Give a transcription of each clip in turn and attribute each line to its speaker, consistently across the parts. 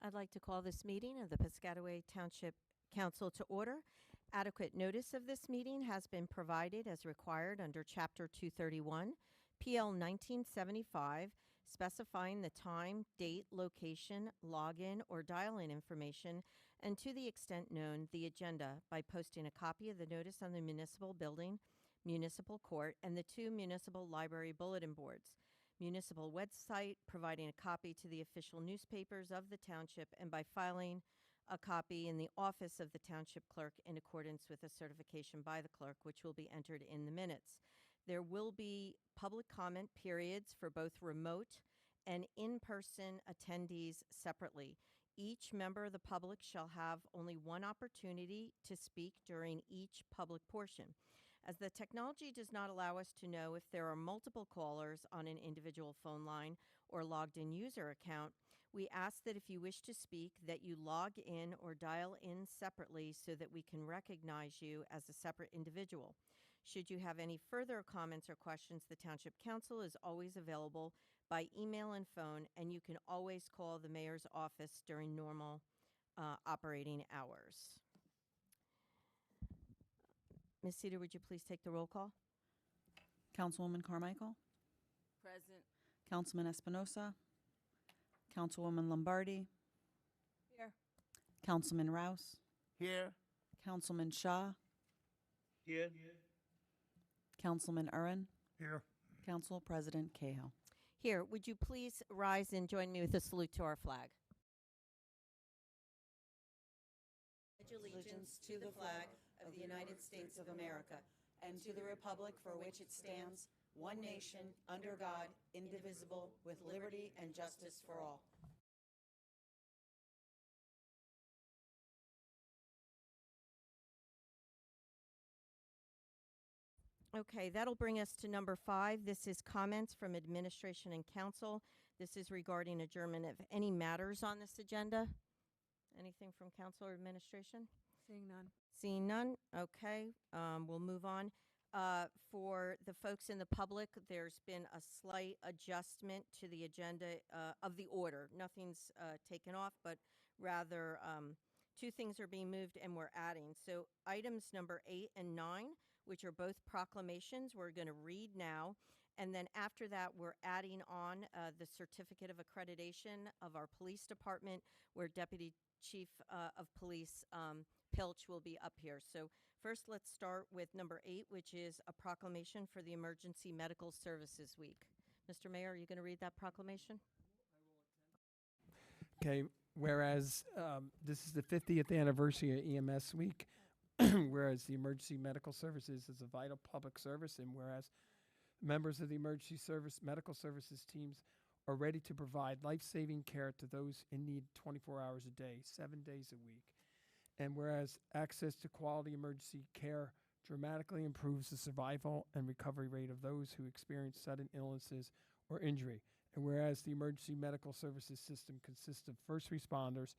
Speaker 1: I'd like to call this meeting of the Piscataway Township Council to order. Adequate notice of this meeting has been provided as required under Chapter 231, PL 1975, specifying the time, date, location, login, or dial-in information, and to the extent known, the agenda by posting a copy of the notice on the municipal building, municipal court, and the 2 municipal library bulletin boards. Municipal website, providing a copy to the official newspapers of the township, and by filing a copy in the office of the township clerk in accordance with a certification by the clerk, which will be entered in the minutes. There will be public comment periods for both remote and in-person attendees separately. Each member of the public shall have only one opportunity to speak during each public portion. As the technology does not allow us to know if there are multiple callers on an individual phone line or logged in user account, we ask that if you wish to speak, that you log in or dial in separately so that we can recognize you as a separate individual. Should you have any further comments or questions, the Township Council is always available by email and phone, and you can always call the mayor's office during normal operating hours. Ms. Cedar, would you please take the roll call?
Speaker 2: Councilwoman Carmichael.
Speaker 1: Present.
Speaker 2: Councilman Espinosa. Councilwoman Lombardi.
Speaker 1: Here.
Speaker 2: Councilman Rouse.
Speaker 3: Here.
Speaker 2: Councilman Shaw.
Speaker 3: Here.
Speaker 2: Councilman Uren.
Speaker 3: Here.
Speaker 2: Council President Cahill.
Speaker 1: Here, would you please rise and join me with a salute to our flag?
Speaker 2: Pledge allegiance to the flag of the United States of America and to the republic for which it stands, one nation, under God, indivisible, with liberty and justice for all.
Speaker 1: Okay, that'll bring us to number 5. This is comments from administration and council. This is regarding adjournment of any matters on this agenda. Anything from council or administration?
Speaker 4: Seeing none.
Speaker 1: Seeing none, okay, we'll move on. For the folks in the public, there's been a slight adjustment to the agenda of the order. Nothing's taken off, but rather 2 things are being moved and we're adding. So items number 8 and 9, which are both proclamations, we're going to read now. And then after that, we're adding on the certificate of accreditation of our police department, where Deputy Chief of Police Pilch will be up here. So first, let's start with number 8, which is a proclamation for the Emergency Medical Services Week. Mr. Mayor, are you going to read that proclamation?
Speaker 5: Okay, whereas this is the 50th anniversary of EMS Week, whereas the emergency medical services is a vital public service, and whereas members of the emergency service medical services teams are ready to provide life-saving care to those in need 24 hours a day, 7 days a week. And whereas access to quality emergency care dramatically improves the survival and recovery rate of those who experience sudden illnesses or injury. And whereas the emergency medical services system consists of first responders,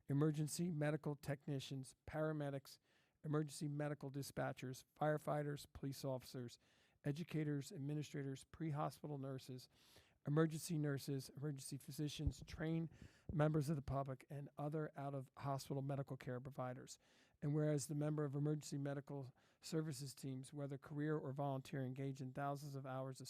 Speaker 5: emergency medical technicians, paramedics, emergency medical dispatchers, firefighters, police officers, educators, administrators, pre-hospital nurses, emergency nurses, emergency physicians, trained members of the public, and other out-of-hospital medical care providers. And whereas the member of emergency medical services teams, whether career or volunteer, engage in thousands of hours of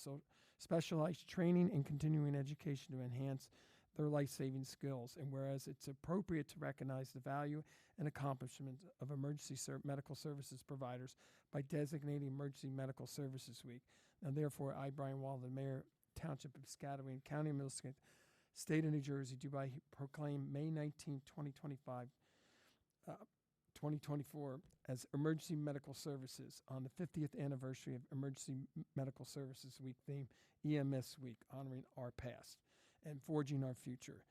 Speaker 5: specialized training and continuing education to enhance their life-saving skills. And whereas it's appropriate to recognize the value and accomplishments of emergency medical services providers by designating Emergency Medical Services Week. Now, therefore, I, Brian Walden, Mayor, Township of Piscataway and County of Middlesex, State of New Jersey, do by proclaim May 19, 2024 as Emergency Medical Services on the 50th anniversary of Emergency Medical Services Week theme, EMS Week, honoring our past and forging our future.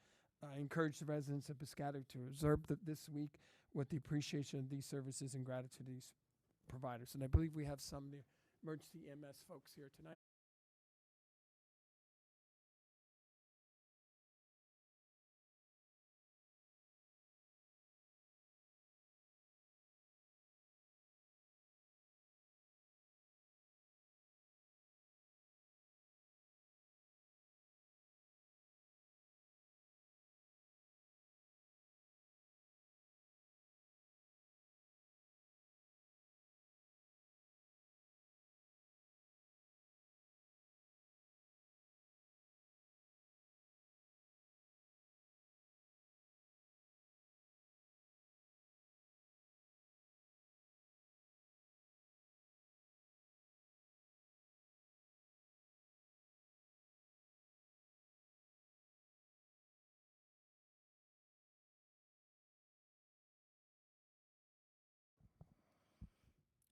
Speaker 5: I encourage the residents of Piscataway to observe this week with the appreciation of these services and gratitude to these providers. And I believe we have some of the emergency EMS folks here tonight.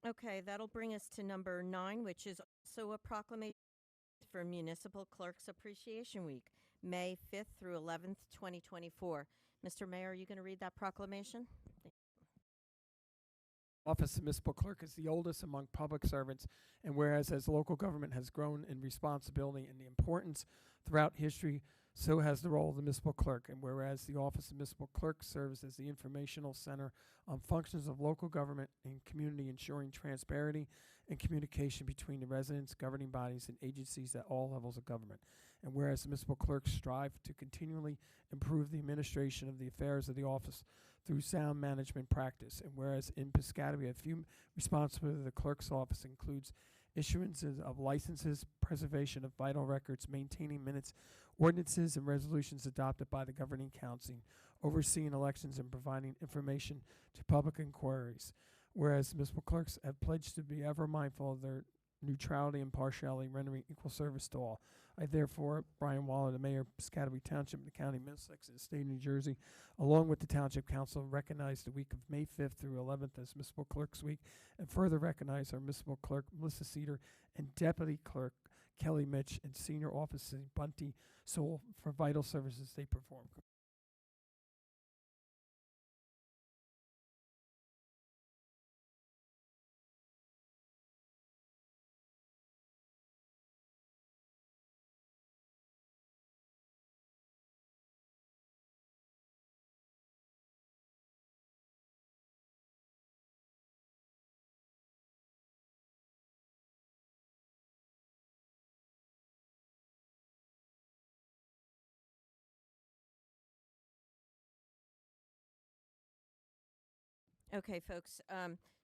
Speaker 1: Okay, that'll bring us to number 9, which is also a proclamation for Municipal Clerks Appreciation Week, May 5th through 11th, 2024. Mr. Mayor, are you going to read that proclamation?
Speaker 5: Office of Municipal Clerk is the oldest among public servants, and whereas as local government has grown in responsibility and the importance throughout history, so has the role of the municipal clerk. And whereas the Office of Municipal Clerk serves as the informational center on functions of local government and community, ensuring transparency and communication between the residents, governing bodies, and agencies at all levels of government. And whereas the municipal clerks strive to continually improve the administration of the affairs of the office through sound management practice. And whereas in Piscataway, a few responsibilities of the clerk's office includes issuances of licenses, preservation of vital records, maintaining minutes, ordinances and resolutions adopted by the governing council, overseeing elections, and providing information to public inquiries. Whereas municipal clerks have pledged to be ever mindful of their neutrality and impartiality, rendering equal service to all. I therefore, Brian Waller, the Mayor of Piscataway Township in the County of Middlesex and the State of New Jersey, along with the Township Council, recognize the week of May 5th through 11th as Municipal Clerks Week, and further recognize our Municipal Clerk, Melissa Cedar, and Deputy Clerk, Kelly Mitch, and Senior Officer Bunty Sewell for vital services they perform.
Speaker 1: Okay, folks.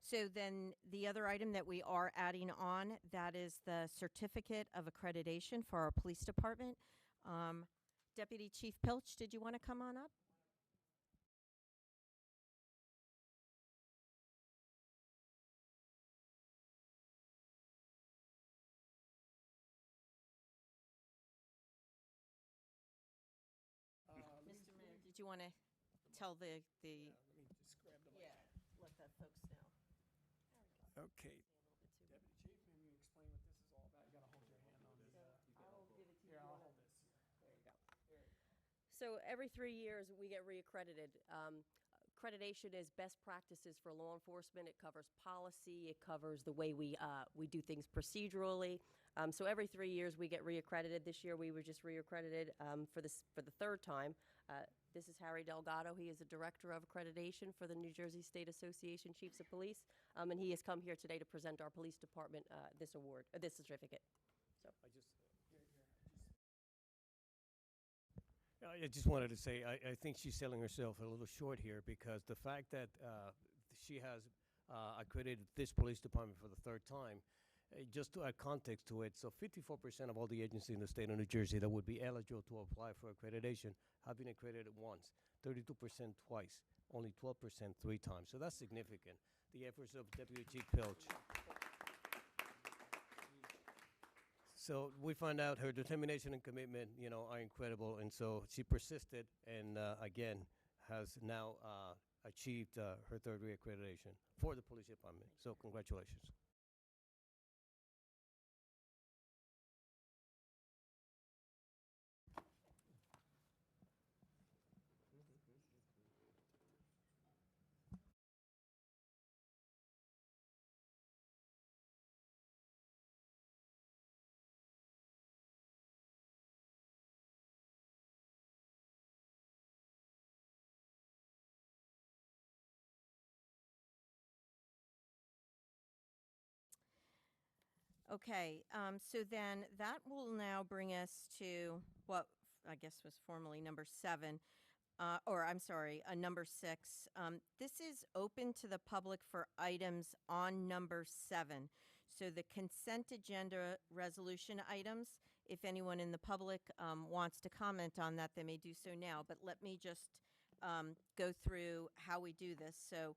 Speaker 1: So then the other item that we are adding on, that is the certificate of accreditation for our police department. Um, Deputy Chief Pilch, did you want to come on up? Mr. Mayor, did you want to tell the
Speaker 5: Let me just grab the mic.
Speaker 1: let the folks know?
Speaker 5: Okay. Deputy Chief, maybe you explain what this is all about. You got to hold your hand on the.
Speaker 1: I'll give it to you.
Speaker 5: Here, I'll hold this.
Speaker 3: There you go. So every 3 years, we get reaccredited. Accreditation is best practices for law enforcement. It covers policy. It covers the way we do things procedurally. So every 3 years, we get reaccredited. This year, we were just reaccredited for the third time. This is Harry Delgado. He is the Director of Accreditation for the New Jersey State Association Chiefs of Police, and he has come here today to present our police department this award, this certificate. So
Speaker 4: I just wanted to say, I think she's selling herself a little short here, because the fact that she has accredited this police department for the third time, just to add context to it, so 54% of all the agencies in the state of New Jersey that would be eligible to apply for accreditation have been accredited once, 32% twice, only 12% 3 times. So that's significant. The efforts of Deputy Chief Pilch. So we found out her determination and commitment, are incredible, and so she persisted, and again has now achieved her third reaccreditation for the police department. So congratulations.
Speaker 1: Okay, so then that will now bring us to what I guess was formerly number 7, or I'm sorry, number 6. This is open to the public for items on number 7. So the consent agenda resolution items, if anyone in the public wants to comment on that, they may do so now. But let me just go through how we do this. So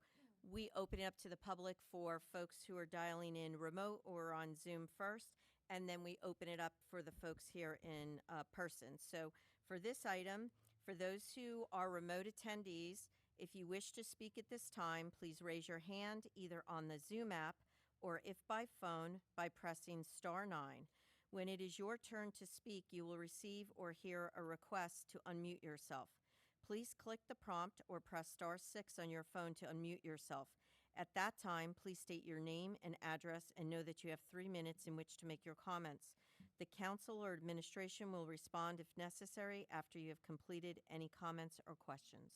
Speaker 1: we open it up to the public for folks who are dialing in remote or on Zoom first, and then we open it up for the folks here in person. So for this item, for those who are remote attendees, if you wish to speak at this time, please raise your hand either on the Zoom app or if by phone, by pressing star 9. When it is your turn to speak, you will receive or hear a request to unmute yourself. Please click the prompt or press star 6 on your phone to unmute yourself. At that time, please state your name and address and know that you have 3 minutes in which to make your comments. The council or administration will respond if necessary after you have completed any comments or questions.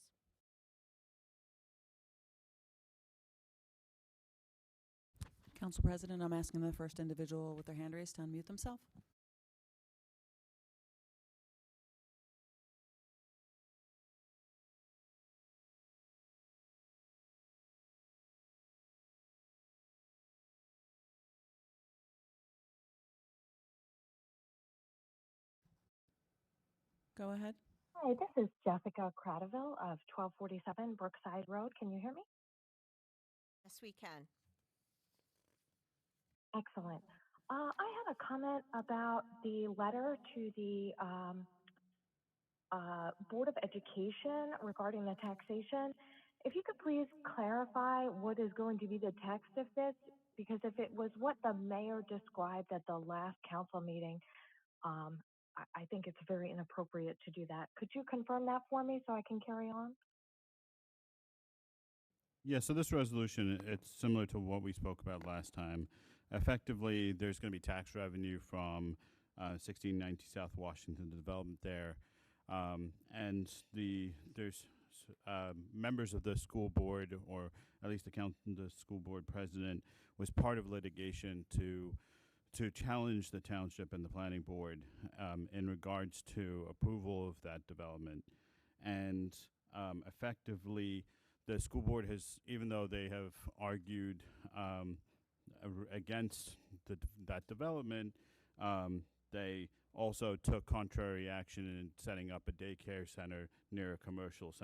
Speaker 2: Council President, I'm asking the first individual with their hand raised to unmute themselves. Go ahead.
Speaker 6: Hi, this is Jessica Cradaville of 1247 Brookside Road. Can you hear me?
Speaker 1: Yes, we can.
Speaker 6: Excellent. I have a comment about the letter to the Board of Education regarding the taxation. If you could please clarify what is going to be the text of this, because if it was what the mayor described at the last council meeting, I think it's very inappropriate to do that. Could you confirm that for me so I can carry on?
Speaker 7: Yeah, so this resolution, it's similar to what we spoke about last time. Effectively, there's going to be tax revenue from 1690 South Washington, the development there. And there's members of the school board, or at least the school board president, was part of litigation to challenge the township and the planning board in regards to approval of that development. And effectively, the school board has, even though they have argued against that development, they also took contrary action in setting up a daycare center near a commercial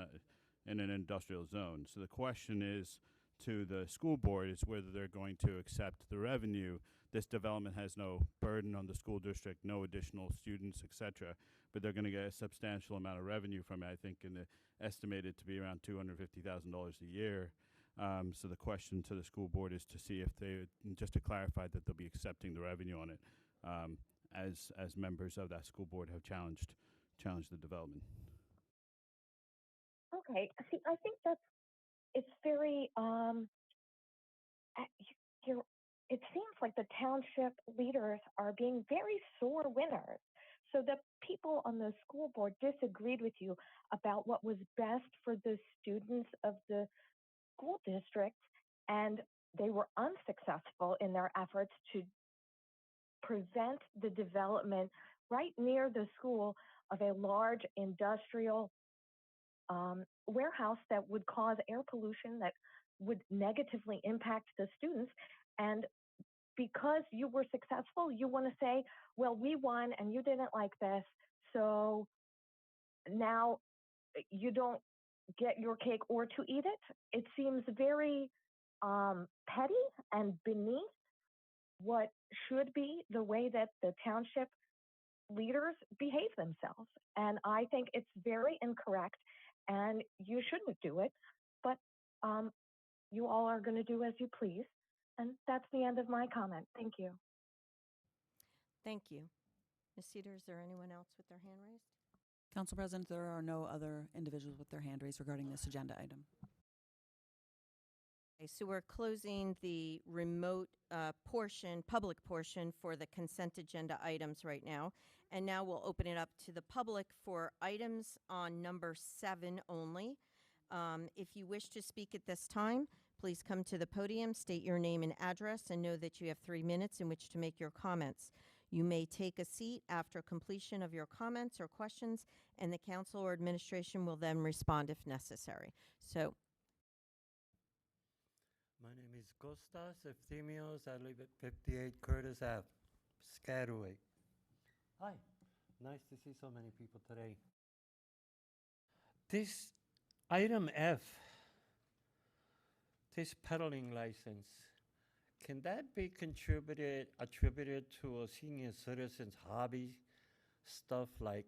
Speaker 7: in an industrial zone. So the question is to the school board is whether they're going to accept the revenue. This development has no burden on the school district, no additional students, etc. But they're going to get a substantial amount of revenue from it. I think estimated to be around $250,000 a year. So the question to the school board is to see if they, just to clarify that they'll be accepting the revenue on it, as members of that school board have challenged the development.
Speaker 6: Okay. See, I think it's very, it seems like the township leaders are being very sore winners. So the people on the school board disagreed with you about what was best for the students of the school district, and they were unsuccessful in their efforts to prevent the development right near the school of a large industrial warehouse that would cause air pollution that would negatively impact the students. And because you were successful, you want to say, well, we won and you didn't like this, so now you don't get your cake or to eat it. It seems very petty and beneath what should be the way that the township leaders behave themselves. And I think it's very incorrect, and you shouldn't do it, but you all are going to do as you please. And that's the end of my comment. Thank you.
Speaker 1: Thank you. Ms. Cedar, is there anyone else with their hand raised?
Speaker 2: Council President, there are no other individuals with their hand raised regarding this agenda item.
Speaker 1: Okay, so we're closing the remote public portion for the consent agenda items right now. And now we'll open it up to the public for items on number 7 only. If you wish to speak at this time, please come to the podium, state your name and address, and know that you have 3 minutes in which to make your comments. You may take a seat after completion of your comments or questions, and the council or administration will then respond if necessary. So,
Speaker 8: my name is Kostas Efthymios. I live at 58 Curtis Ave, Piscataway. Hi, nice to see so many people today. This item F, this peddling license, can that be attributed to a senior citizen's hobby? Stuff like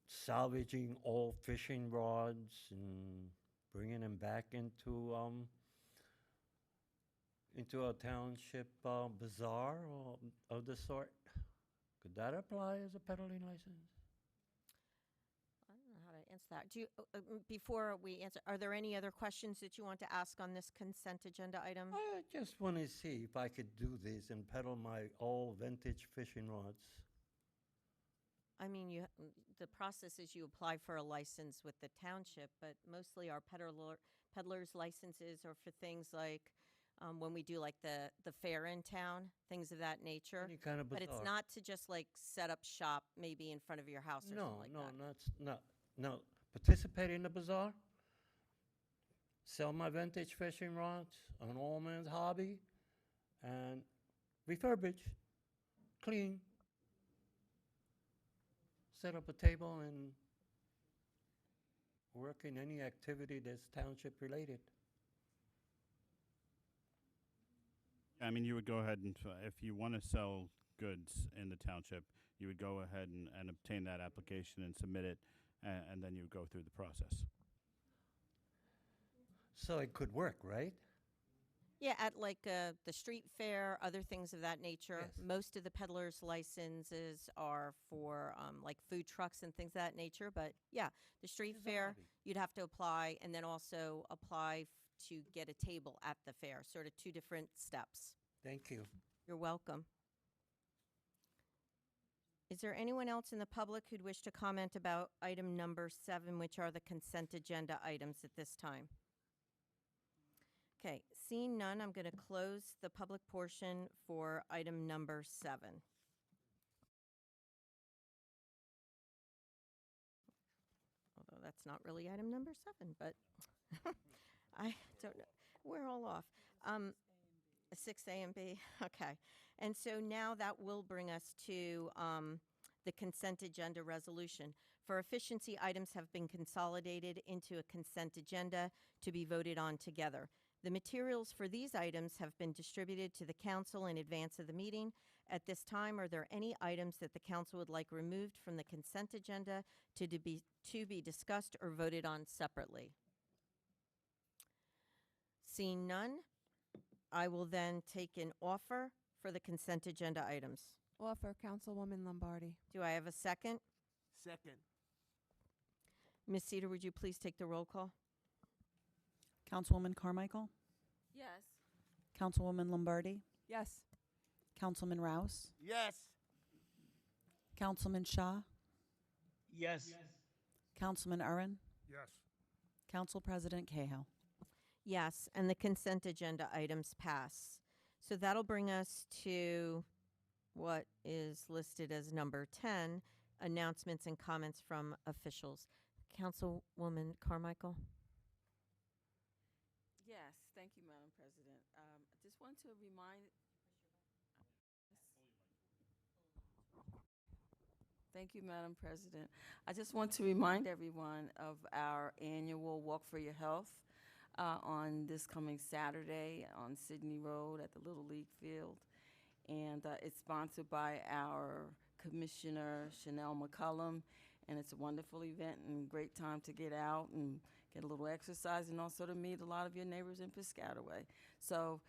Speaker 8: salvaging old fishing rods and bringing them back into, into a township bazaar or of the sort. Could that apply as a peddling license?
Speaker 1: I don't know how to answer that. Do you, before we answer, are there any other questions that you want to ask on this consent agenda item?
Speaker 8: I just want to see if I could do this and peddle my old vintage fishing rods.
Speaker 1: I mean, the process is you apply for a license with the township, but mostly our peddlers licenses are for things like when we do like the fair in town, things of that nature.
Speaker 8: Any kind of
Speaker 1: But
Speaker 8: bazaar.
Speaker 1: it's not to just like set up shop maybe in front of your house or something like that.
Speaker 8: No. Participate in the bazaar. Sell my vintage fishing rods, an old man's hobby, and refurbish, clean. Set up a table and work in any activity that's township related.
Speaker 7: I mean, you would go ahead and, if you want to sell goods in the township, you would go ahead and obtain that application and submit it, and then you would go through the process.
Speaker 8: So it could work, right?
Speaker 1: Yeah, at like the street fair, other things of that nature.
Speaker 8: Yes.
Speaker 1: Most of the peddlers' licenses are for like food trucks and things of that nature. But yeah, the street
Speaker 8: It's a
Speaker 1: fair,
Speaker 8: hobby.
Speaker 1: you'd have to apply and then also apply to get a table at the fair. Sort of two different steps.
Speaker 8: Thank you.
Speaker 1: You're welcome. Is there anyone else in the public who'd wish to comment about item number 7, which are the consent agenda items at this time? Okay, seeing none, I'm going to close the public portion for item number 7. Although that's not really item number 7, but I don't know. We're all off. 6A and B, okay. And so now that will bring us to the consent agenda resolution. For efficiency, items have been consolidated into a consent agenda to be voted on together. The materials for these items have been distributed to the council in advance of the meeting. At this time, are there any items that the council would like removed from the consent agenda to be discussed or voted on separately? Seeing none, I will then take an offer for the consent agenda items.
Speaker 9: Offer, Councilwoman Lombardi.
Speaker 1: Do I have a second?
Speaker 10: Second.
Speaker 1: Ms. Cedar, would you please take the roll call?
Speaker 11: Councilwoman Carmichael,
Speaker 3: Yes.
Speaker 11: Councilwoman Lombardi,
Speaker 9: Yes.
Speaker 11: Councilman Rouse,
Speaker 10: Yes.
Speaker 11: Councilman Shaw,
Speaker 10: Yes.
Speaker 11: Councilman Urin,
Speaker 10: Yes.
Speaker 11: Council President Cahill.
Speaker 1: Yes, and the consent agenda items pass. So that'll bring us to what is listed as number 10, announcements and comments from officials. Councilwoman Carmichael?
Speaker 12: Yes, thank you, Madam President. I just want to remind. Thank you, Madam President. I just want to remind everyone of our annual Walk for Your Health on this coming Saturday on Sydney Road at the Little League Field. And it's sponsored by our Commissioner, Chanel McCullum. And it's a wonderful event and great time to get out and get a little exercise and also to meet a lot of your neighbors in Piscataway. So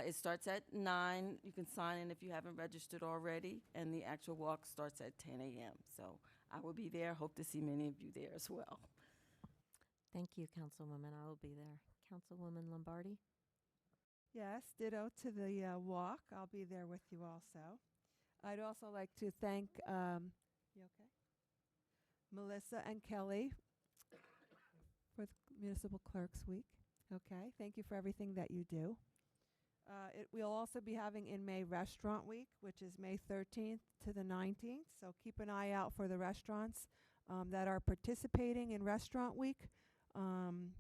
Speaker 12: it starts at 9. You can sign in if you haven't registered already. And the actual walk starts at 10 a.m. So I will be there. Hope to see many of you there as well.
Speaker 1: Thank you, Councilwoman. I will be there. Councilwoman Lombardi?
Speaker 9: Yes, ditto to the walk. I'll be there with you also. I'd also like to thank, you okay? Melissa and Kelly for the Municipal Clerks Week. Okay, thank you for everything that you do. We'll also be having in May Restaurant Week, which is May 13th to the 19th. So keep an eye out for the restaurants that are participating in Restaurant Week.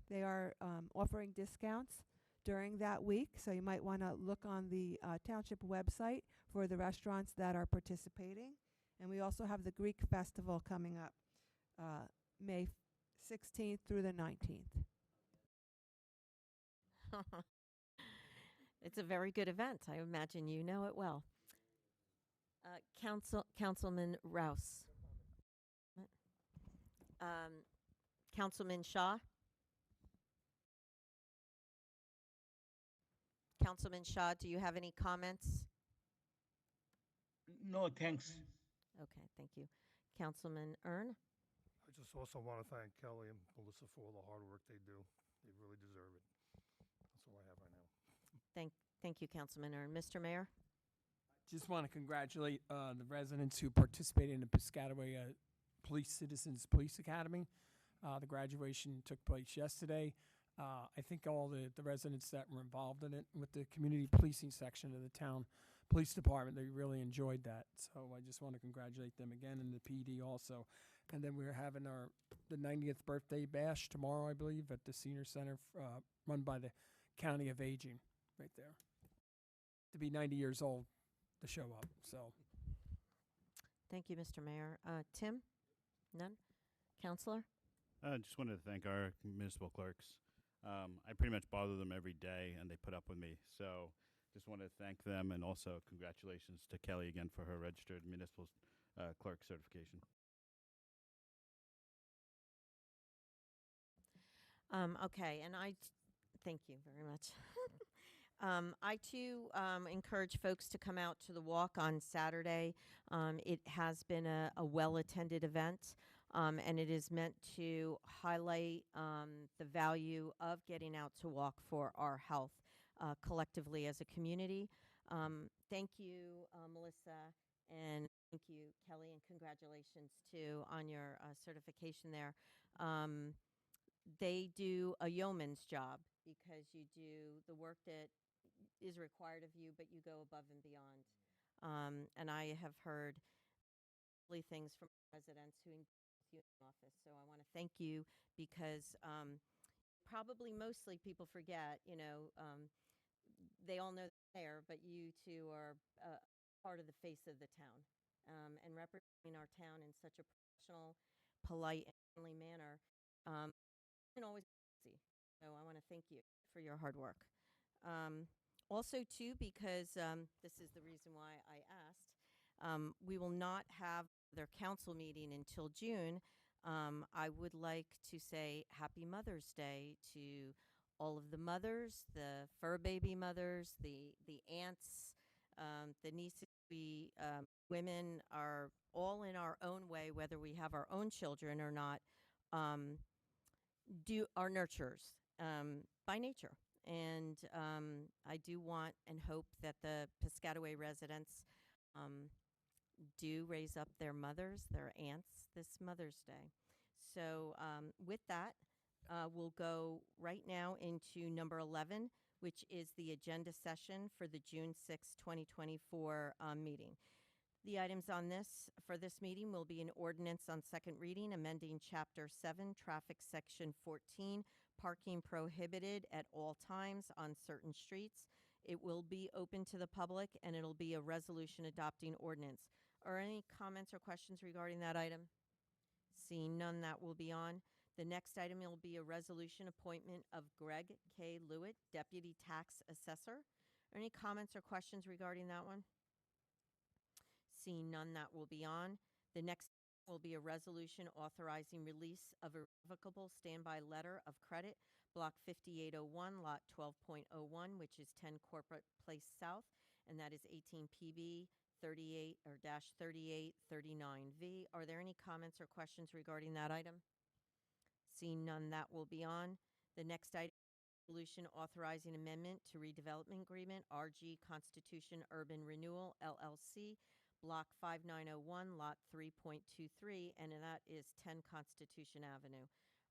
Speaker 9: They are offering discounts during that week, so you might want to look on the Township website for the restaurants that are participating. And we also have the Greek Festival coming up May 16th through the 19th.
Speaker 1: It's a very good event. I imagine you know it well. Councilman Rouse. Councilman Shaw. Councilman Shaw, do you have any comments?
Speaker 10: No, thanks.
Speaker 1: Okay, thank you. Councilman Ern?
Speaker 13: I just also want to thank Kelly and Melissa for all the hard work they do. They really deserve it. That's all I have right now.
Speaker 1: Thank you, Councilman Ern. Mr. Mayor?
Speaker 5: Just want to congratulate the residents who participated in the Piscataway Citizens Police Academy. The graduation took place yesterday. I think all the residents that were involved in it with the community policing section of the town police department, they really enjoyed that. So I just want to congratulate them again, and the PD also. And then we're having the 90th birthday bash tomorrow, I believe, at the senior center run by the County of Aging right there. To be 90 years old to show up. So
Speaker 1: Thank you, Mr. Mayor. Tim? None? Counselor?
Speaker 7: I just wanted to thank our municipal clerks. I pretty much bother them every day, and they put up with me. So just wanted to thank them, and also congratulations to Kelly again for her registered municipal clerk certification.
Speaker 1: Okay, and thank you very much. I too encourage folks to come out to the walk on Saturday. It has been a well-attended event, and it is meant to highlight the value of getting out to walk for our health collectively as a community. Thank you, Melissa, and thank you, Kelly, and congratulations too on your certification there. They do a yeoman's job because you do the work that is required of you, but you go above and beyond. And I have heard lovely things from residents who engage with you in the office. So I want to thank you because probably mostly people forget, they all know they're there, but you two are part of the face of the town. And representing our town in such a professional, polite, and friendly manner isn't always easy. So I want to thank you for your hard work. Also, too, because this is the reason why I asked, we will not have their council meeting until June. I would like to say Happy Mother's Day to all of the mothers, the fur baby mothers, the aunts, the nieces. We women are all in our own way, whether we have our own children or not, are nurturers by nature. And I do want and hope that the Piscataway residents do raise up their mothers, their aunts, this Mother's Day. So with that, we'll go right now into number 11, which is the agenda session for the June 6, 2024 meeting. The items on for this meeting will be an ordinance on second reading, amending Chapter 7, Traffic Section 14, parking prohibited at all times on certain streets. It will be open to the public, and it'll be a resolution adopting ordinance. Are any comments or questions regarding that item? Seeing none, that will be on. The next item will be a resolution appointment of Greg K. Lewitt, Deputy Tax Assessor. Are any comments or questions regarding that one? Seeing none, that will be on. The next will be a resolution authorizing release of a revocable standby letter of credit, Block 5801, Lot 12.01, which is 10 Corporate Place South, and that is 18 PB 38/3839V. Are there any comments or questions regarding that item? Seeing none, that will be on. The next item, resolution authorizing amendment to redevelopment agreement, RG Constitution Urban Renewal, LLC, Block 5901, Lot 3.23, and that is 10 Constitution Avenue.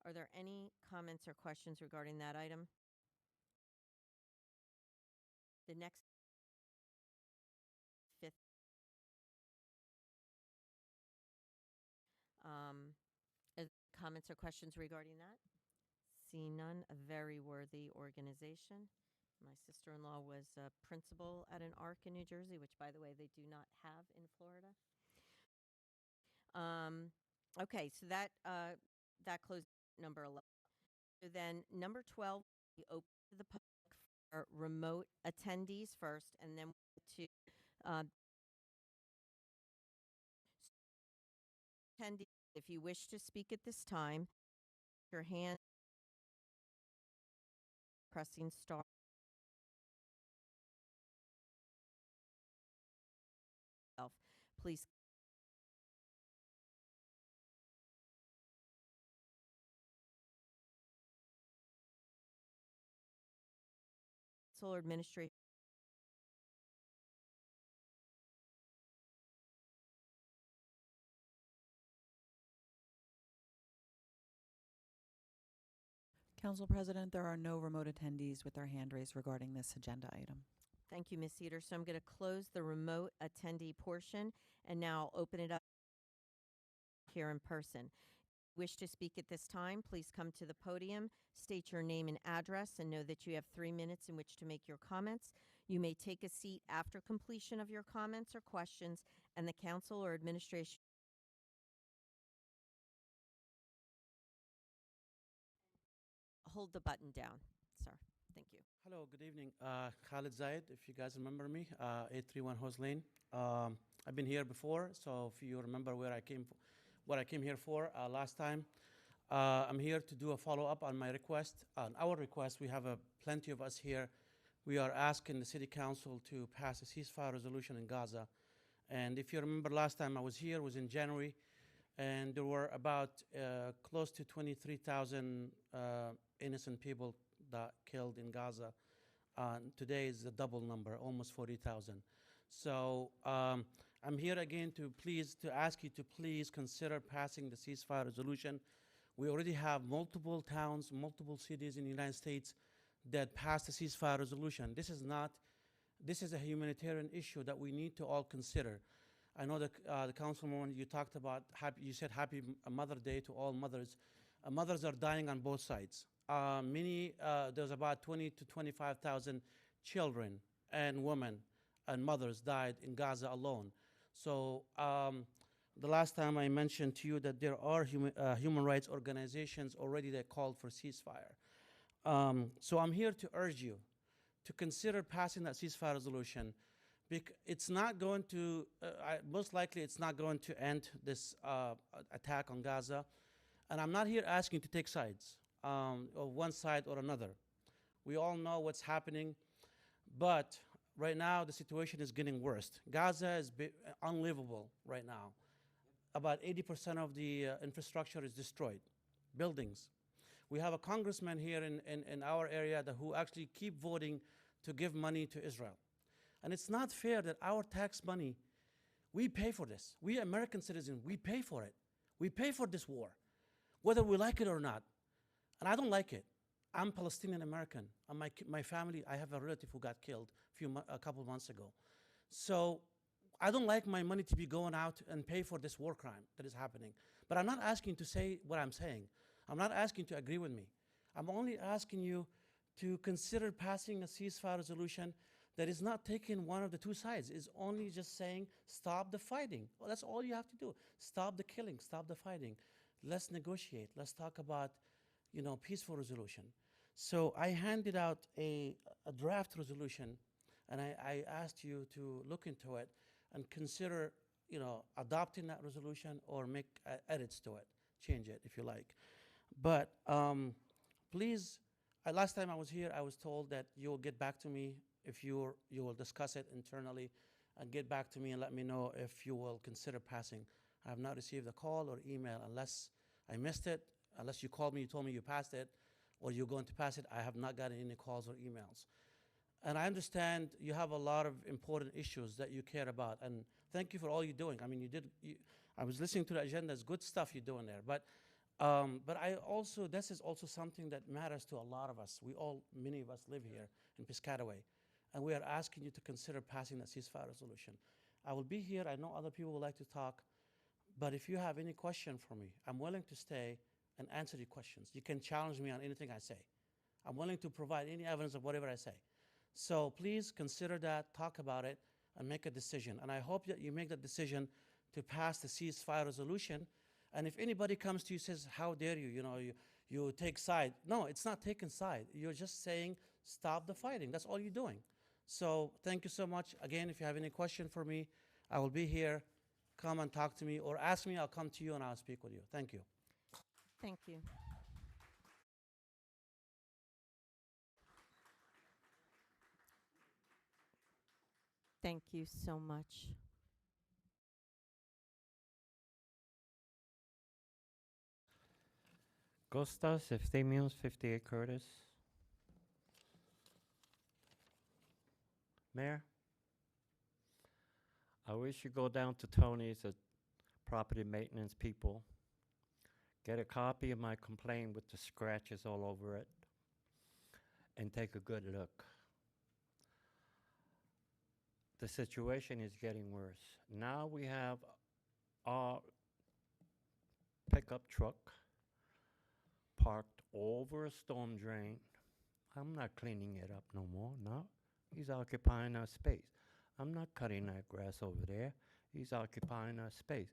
Speaker 1: Are there any comments or questions regarding that item? The next fifth. Comments or questions regarding that? Seeing none, a very worthy organization. My sister-in-law was a principal at an ARC in New Jersey, which, by the way, they do not have in Florida. Okay, so that closed number 11. So then number 12, we open to the public for remote attendees first, and then to attendees. If you wish to speak at this time, your hand pressing star. Please. Council or administration.
Speaker 11: Council President, there are no remote attendees with their hand raised regarding this agenda item.
Speaker 1: Thank you, Ms. Cedar. So I'm going to close the remote attendee portion and now open it up here in person. Wish to speak at this time, please come to the podium, state your name and address, and know that you have 3 minutes in which to make your comments. You may take a seat after completion of your comments or questions, and the council or administration hold the button down, sir. Thank you.
Speaker 14: Hello, good evening. Khalid Zayed, if you guys remember me, 831 Hose Lane. I've been here before, so if you remember what I came here for last time. I'm here to do a follow-up on my request. On our request, we have plenty of us here. We are asking the City Council to pass a ceasefire resolution in Gaza. And if you remember last time I was here was in January, and there were about close to 23,000 innocent people that killed in Gaza. Today is a double number, almost 40,000. So I'm here again to ask you to please consider passing the ceasefire resolution. We already have multiple towns, multiple cities in the United States that passed the ceasefire resolution. This is a humanitarian issue that we need to all consider. I know that the councilwoman, you talked about, you said happy Mother Day to all mothers. Mothers are dying on both sides. There's about 20 to 25,000 children and women and mothers died in Gaza alone. So the last time I mentioned to you that there are human rights organizations already that called for ceasefire. So I'm here to urge you to consider passing that ceasefire resolution. It's not going to, most likely it's not going to end this attack on Gaza. And I'm not here asking you to take sides, of one side or another. We all know what's happening, but right now the situation is getting worse. Gaza is unlivable right now. About 80% of the infrastructure is destroyed, buildings. We have a congressman here in our area who actually keep voting to give money to Israel. And it's not fair that our tax money, we pay for this. We American citizens, we pay for it. We pay for this war, whether we like it or not. And I don't like it. I'm Palestinian American. And my family, I have a relative who got killed a couple months ago. So I don't like my money to be going out and pay for this war crime that is happening. But I'm not asking to say what I'm saying. I'm not asking to agree with me. I'm only asking you to consider passing a ceasefire resolution that is not taking one of the two sides. It's only just saying, stop the fighting. Well, that's all you have to do. Stop the killing, stop the fighting. Let's negotiate. Let's talk about, peaceful resolution. So I handed out a draft resolution, and I asked you to look into it and consider, adopting that resolution or make edits to it, change it if you like. But please, last time I was here, I was told that you will get back to me if you will discuss it internally and get back to me and let me know if you will consider passing. I have not received a call or email unless I missed it, unless you called me, you told me you passed it, or you're going to pass it. I have not gotten any calls or emails. And I understand you have a lot of important issues that you care about, and thank you for all you're doing. I mean, I was listening to the agenda, it's good stuff you're doing there, but this is also something that matters to a lot of us. Many of us live here in Piscataway, and we are asking you to consider passing that ceasefire resolution. I will be here. I know other people would like to talk, but if you have any question for me, I'm willing to stay and answer your questions. You can challenge me on anything I say. I'm willing to provide any evidence of whatever I say. So please consider that, talk about it, and make a decision. And I hope that you make that decision to pass the ceasefire resolution. And if anybody comes to you and says, how dare you, you take side. No, it's not taking side. You're just saying, stop the fighting. That's all you're doing. So thank you so much. Again, if you have any question for me, I will be here. Come and talk to me or ask me. I'll come to you and I'll speak with you. Thank you.
Speaker 1: Thank you. Thank you so much.
Speaker 8: Costas, Efthymios, 58 Curtis. Mayor, I wish you go down to Tony's at property maintenance people, get a copy of my complaint with the scratches all over it, and take a good look. The situation is getting worse. Now we have our pickup truck parked over a storm drain. I'm not cleaning it up no more, no. He's occupying our space. I'm not cutting that grass over there. He's occupying our space.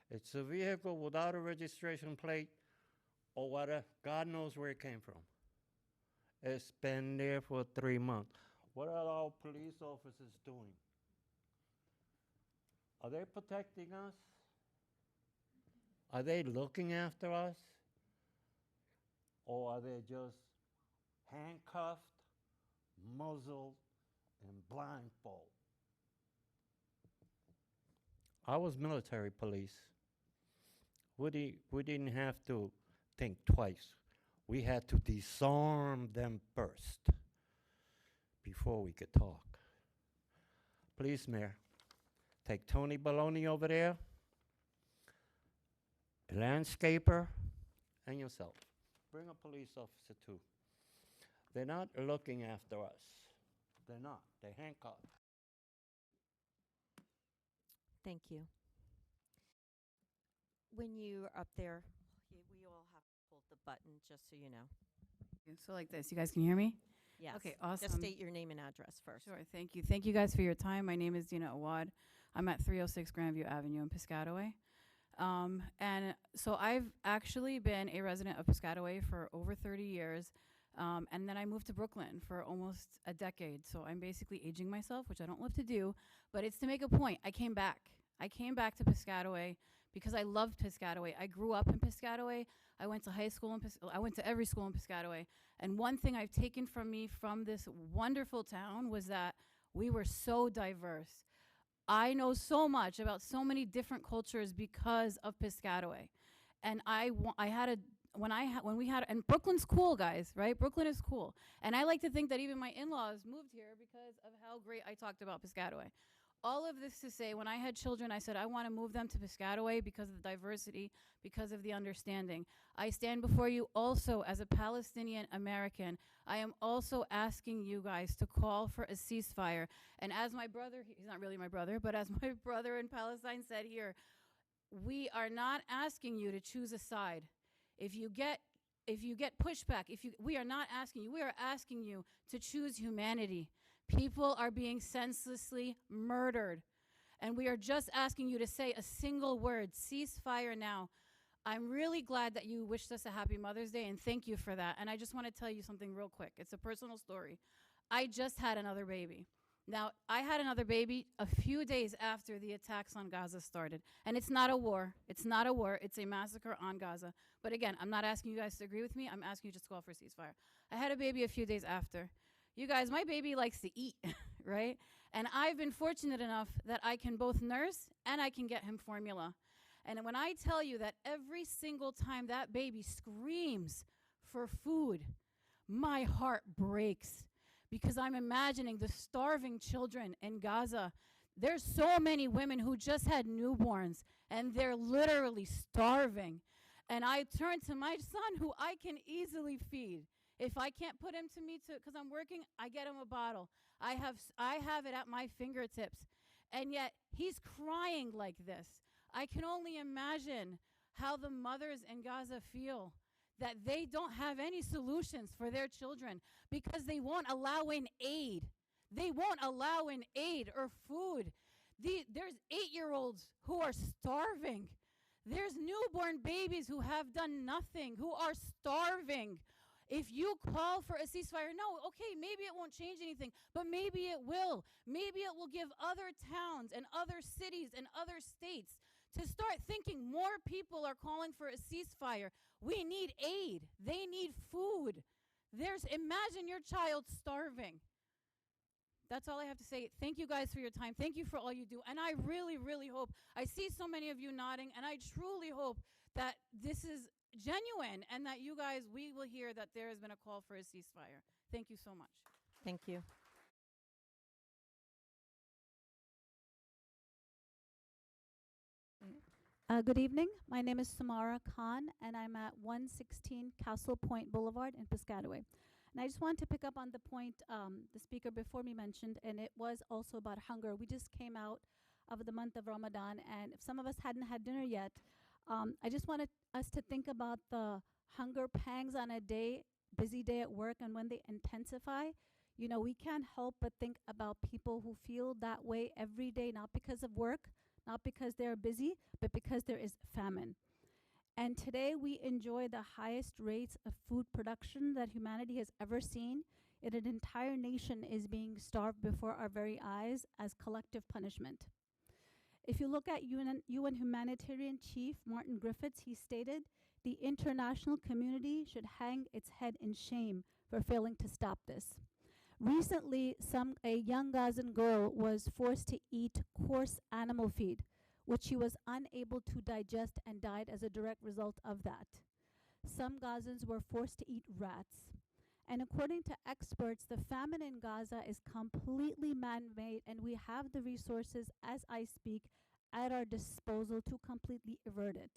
Speaker 8: It's a vehicle without a registration plate or whatever. God knows where it came from. It's been there for 3 months. What are our police officers doing? Are they protecting us? Are they looking after us? Or are they just handcuffed, muzzled, and blindfold? I was military police. We didn't have to think twice. We had to disarm them first before we could talk. Please, Mayor, take Tony Baloney over there, a landscaper, and yourself. Bring a police officer too. They're not looking after us. They're not. They're handcuffed.
Speaker 1: Thank you. When you're up there, we all have to hold the button, just so you know.
Speaker 15: So like this, you guys can hear me?
Speaker 1: Yes.
Speaker 15: Okay, awesome.
Speaker 1: Just state your name and address first.
Speaker 15: Sure, thank you. Thank you guys for your time. My name is Dina Awad. I'm at 306 Grandview Avenue in Piscataway. And so I've actually been a resident of Piscataway for over 30 years. And then I moved to Brooklyn for almost a decade. So I'm basically aging myself, which I don't love to do, but it's to make a point. I came back. I came back to Piscataway because I loved Piscataway. I grew up in Piscataway. I went to high school I went to every school in Piscataway. And one thing I've taken from me from this wonderful town was that we were so diverse. I know so much about so many different cultures because of Piscataway. And and Brooklyn's cool, guys, right? Brooklyn is cool. And I like to think that even my in-laws moved here because of how great I talked about Piscataway. All of this to say, when I had children, I said, I want to move them to Piscataway because of the diversity, because of the understanding. I stand before you also as a Palestinian American. I am also asking you guys to call for a ceasefire. And as my brother, he's not really my brother, but as my brother in Palestine said here, we are not asking you to choose a side. If you get pushback, we are not asking you, we are asking you to choose humanity. People are being senselessly murdered. And we are just asking you to say a single word, ceasefire now. I'm really glad that you wished us a happy Mother's Day, and thank you for that. And I just want to tell you something real quick. It's a personal story. I just had another baby. Now, I had another baby a few days after the attacks on Gaza started. And it's not a war. It's not a war. It's a massacre on Gaza. But again, I'm not asking you guys to agree with me. I'm asking you just to call for a ceasefire. I had a baby a few days after. You guys, my baby likes to eat, right? And I've been fortunate enough that I can both nurse and I can get him formula. And when I tell you that every single time that baby screams for food, my heart breaks because I'm imagining the starving children in Gaza. There's so many women who just had newborns and they're literally starving. And I turn to my son who I can easily feed. If I can't put him to me because I'm working, I get him a bottle. I have it at my fingertips. And yet he's crying like this. I can only imagine how the mothers in Gaza feel, that they don't have any solutions for their children because they won't allow in aid. They won't allow in aid or food. There's 8-year-olds who are starving. There's newborn babies who have done nothing, who are starving. If you call for a ceasefire, no, okay, maybe it won't change anything, but maybe it will. Maybe it will give other towns and other cities and other states to start thinking more people are calling for a ceasefire. We need aid. They need food. Imagine your child starving. That's all I have to say. Thank you guys for your time. Thank you for all you do. And I really, really hope, I see so many of you nodding, and I truly hope that this is genuine and that you guys, we will hear that there has been a call for a ceasefire. Thank you so much.
Speaker 1: Thank you.
Speaker 16: Good evening. My name is Samara Khan, and I'm at 116 Castle Point Boulevard in Piscataway. And I just wanted to pick up on the point the speaker before me mentioned, and it was also about hunger. We just came out of the month of Ramadan, and if some of us hadn't had dinner yet, I just wanted us to think about the hunger pangs on a busy day at work, and when they intensify. You know, we can't help but think about people who feel that way every day, not because of work, not because they're busy, but because there is famine. And today we enjoy the highest rates of food production that humanity has ever seen. An entire nation is being starved before our very eyes as collective punishment. If you look at UN humanitarian chief Martin Griffiths, he stated, the international community should hang its head in shame for failing to stop this. Recently, a young Gazan girl was forced to eat coarse animal feed, which she was unable to digest and died as a direct result of that. Some Gazans were forced to eat rats. And according to experts, the famine in Gaza is completely man-made, and we have the resources, as I speak, at our disposal to completely avert it.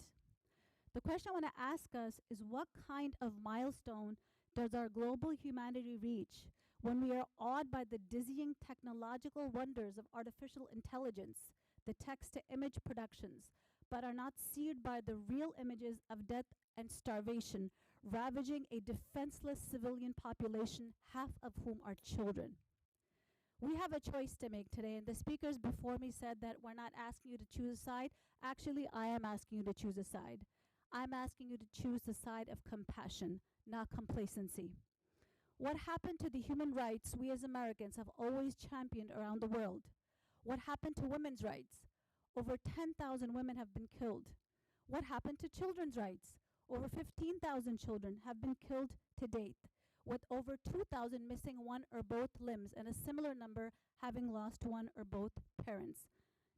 Speaker 16: The question I want to ask us is, what kind of milestone does our global humanity reach when we are awed by the dizzying technological wonders of artificial intelligence, the text-to-image productions, but are not seared by the real images of death and starvation, ravaging a defenseless civilian population, half of whom are children? We have a choice to make today, and the speakers before me said that we're not asking you to choose a side. Actually, I am asking you to choose a side. I'm asking you to choose the side of compassion, not complacency. What happened to the human rights we as Americans have always championed around the world? What happened to women's rights? Over 10,000 women have been killed. What happened to children's rights? Over 15,000 children have been killed to date, with over 2,000 missing one or both limbs and a similar number having lost one or both parents.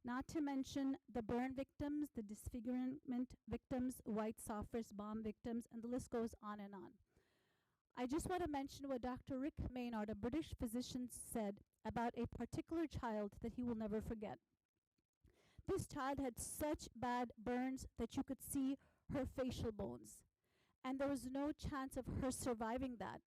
Speaker 16: Not to mention the burn victims, the disfigurement victims, white Sophos bomb victims, and the list goes on and on. I just want to mention what Dr. Rick Maynard, a British physician, said about a particular child that he will never forget. This child had such bad burns that you could see her facial bones, and there was no chance of her surviving that.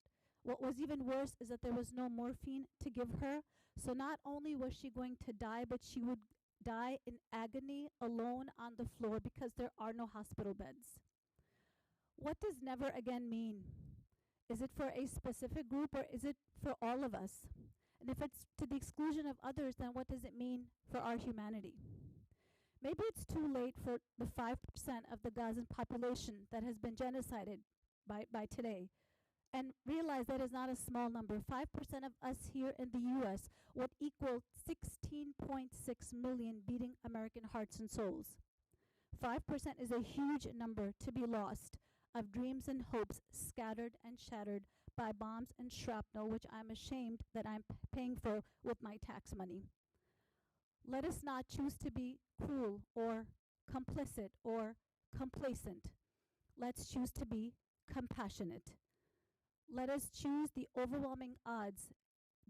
Speaker 16: What was even worse is that there was no morphine to give her, so not only was she going to die, but she would die in agony alone on the floor because there are no hospital beds. What does never again mean? Is it for a specific group, or is it for all of us? And if it's to the exclusion of others, then what does it mean for our humanity? Maybe it's too late for the 5% of the Gazan population that has been genocided by today. And realize that is not a small number. 5% of us here in the U.S. would equal 16.6 million beating American hearts and souls. 5% is a huge number to be lost, of dreams and hopes scattered and shattered by bombs and shrapnel, which I'm ashamed that I'm paying for with my tax money. Let us not choose to be cruel or complicit or complacent. Let's choose to be compassionate. Let us choose the overwhelming odds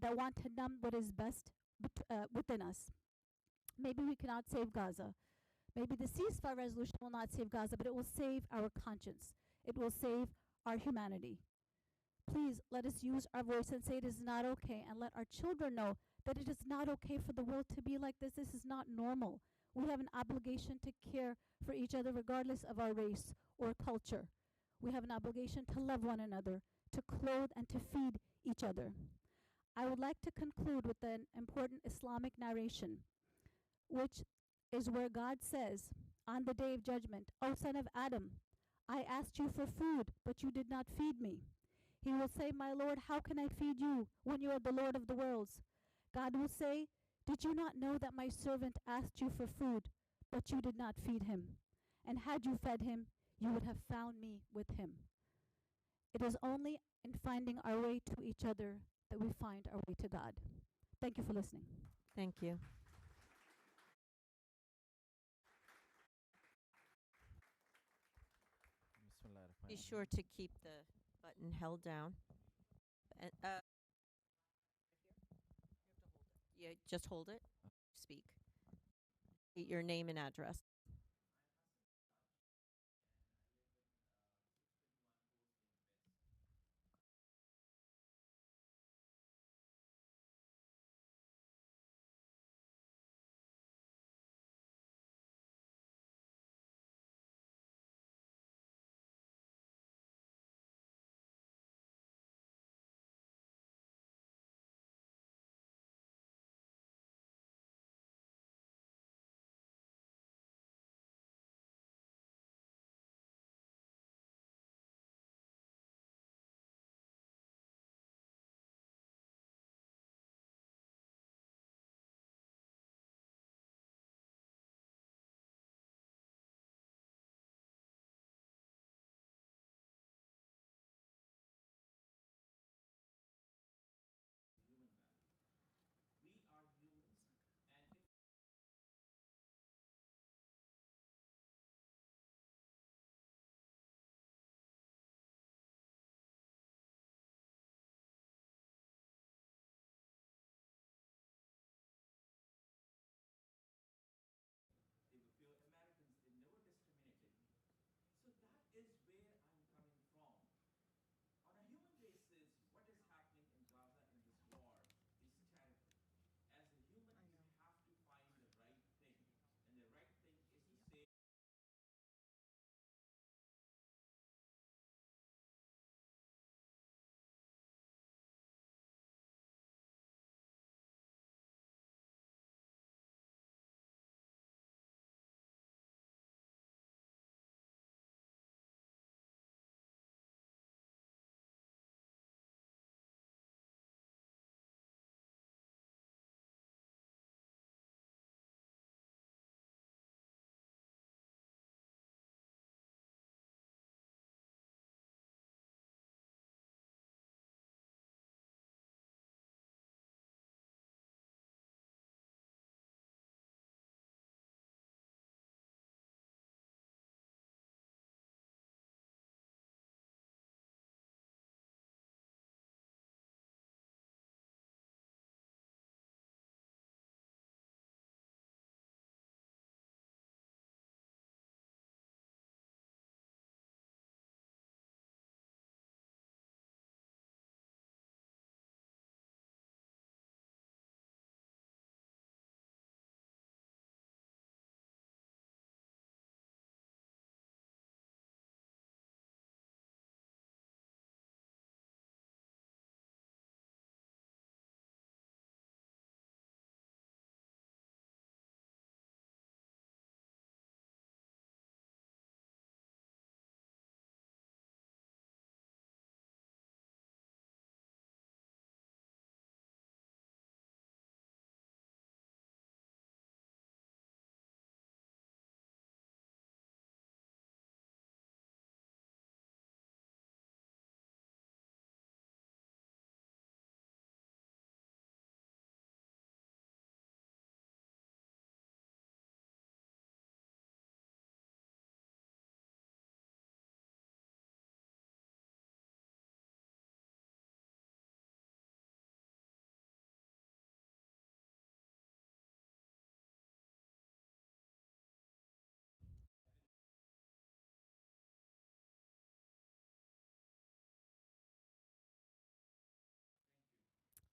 Speaker 16: that want to numb what is best within us. Maybe we cannot save Gaza. Maybe the ceasefire resolution will not save Gaza, but it will save our conscience. It will save our humanity. Please let us use our voice and say it is not okay, and let our children know that it is not okay for the world to be like this. This is not normal. We have an obligation to care for each other regardless of our race or culture. We have an obligation to love one another, to clothe and to feed each other. I would like to conclude with an important Islamic narration, which is where God says on the day of judgment, "O son of Adam, I asked you for food, but you did not feed me." He will say, "My Lord, how can I feed you when you are the Lord of the worlds?" God will say, "Did you not know that my servant asked you for food, but you did not feed him? And had you fed him, you would have found me with him." It is only in finding our way to each other that we find our way to God. Thank you for listening.
Speaker 1: Thank you.
Speaker 17: بسم الله الرحمن
Speaker 1: Be sure to keep the button held down. And, yeah, just hold it. Speak. State your name and address.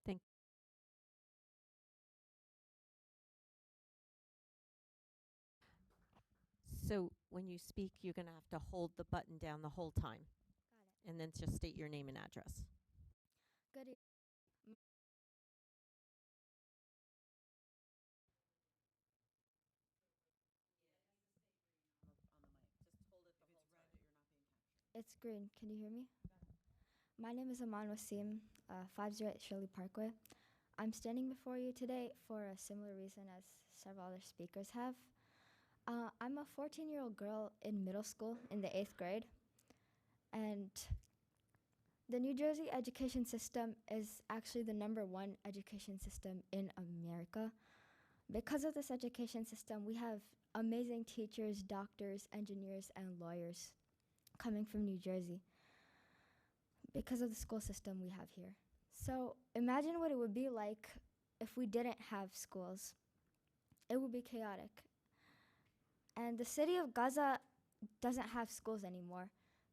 Speaker 1: Thank. So when you speak, you're going to have to hold the button down the whole time.
Speaker 17: Got it.
Speaker 1: And then just state your name and address.
Speaker 17: Good. It's green. Can you hear me? My name is Aman Wasim, 508 Shirley Parkway. I'm standing before you today for a similar reason as several other speakers have. I'm a 14-year-old girl in middle school in the 8th grade, and the New Jersey education system is actually the #1 education system in America. Because of this education system, we have amazing teachers, doctors, engineers, and lawyers. coming from New Jersey because of the school system we have here. So imagine what it would be like if we didn't have schools. It would be chaotic. And the city of Gaza doesn't have schools anymore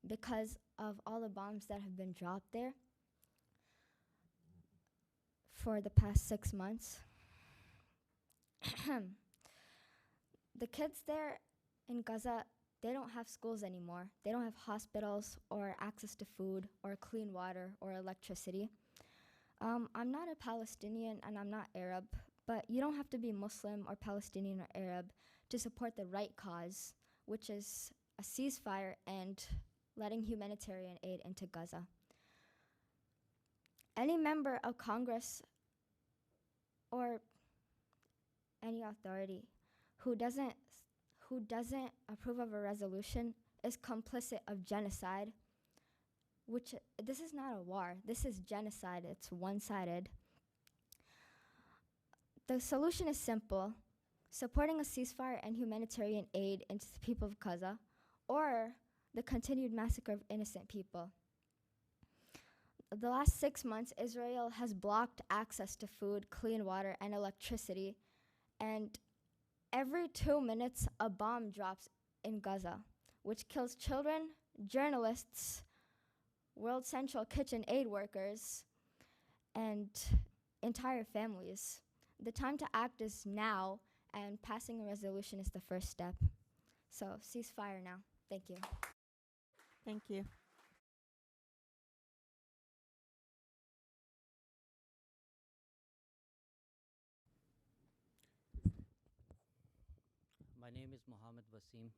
Speaker 17: because of all the bombs that have been dropped there for the past 6 months. The kids there in Gaza, they don't have schools anymore. They don't have hospitals or access to food or clean water or electricity. I'm not a Palestinian and I'm not Arab, but you don't have to be Muslim or Palestinian or Arab to support the right cause, which is a ceasefire and letting humanitarian aid into Gaza. Any member of Congress or any authority who doesn't approve of a resolution is complicit of genocide, which this is not a war. This is genocide. It's one-sided. The solution is simple: supporting a ceasefire and humanitarian aid into the people of Gaza, or the continued massacre of innocent people. The last 6 months, Israel has blocked access to food, clean water, and electricity, and every 2 minutes, a bomb drops in Gaza, which kills children, journalists, World Central Kitchen aid workers, and entire families. The time to act is now, and passing a resolution is the first step. So, ceasefire now. Thank you.
Speaker 1: Thank you.
Speaker 18: My name is Mohammed Wasim,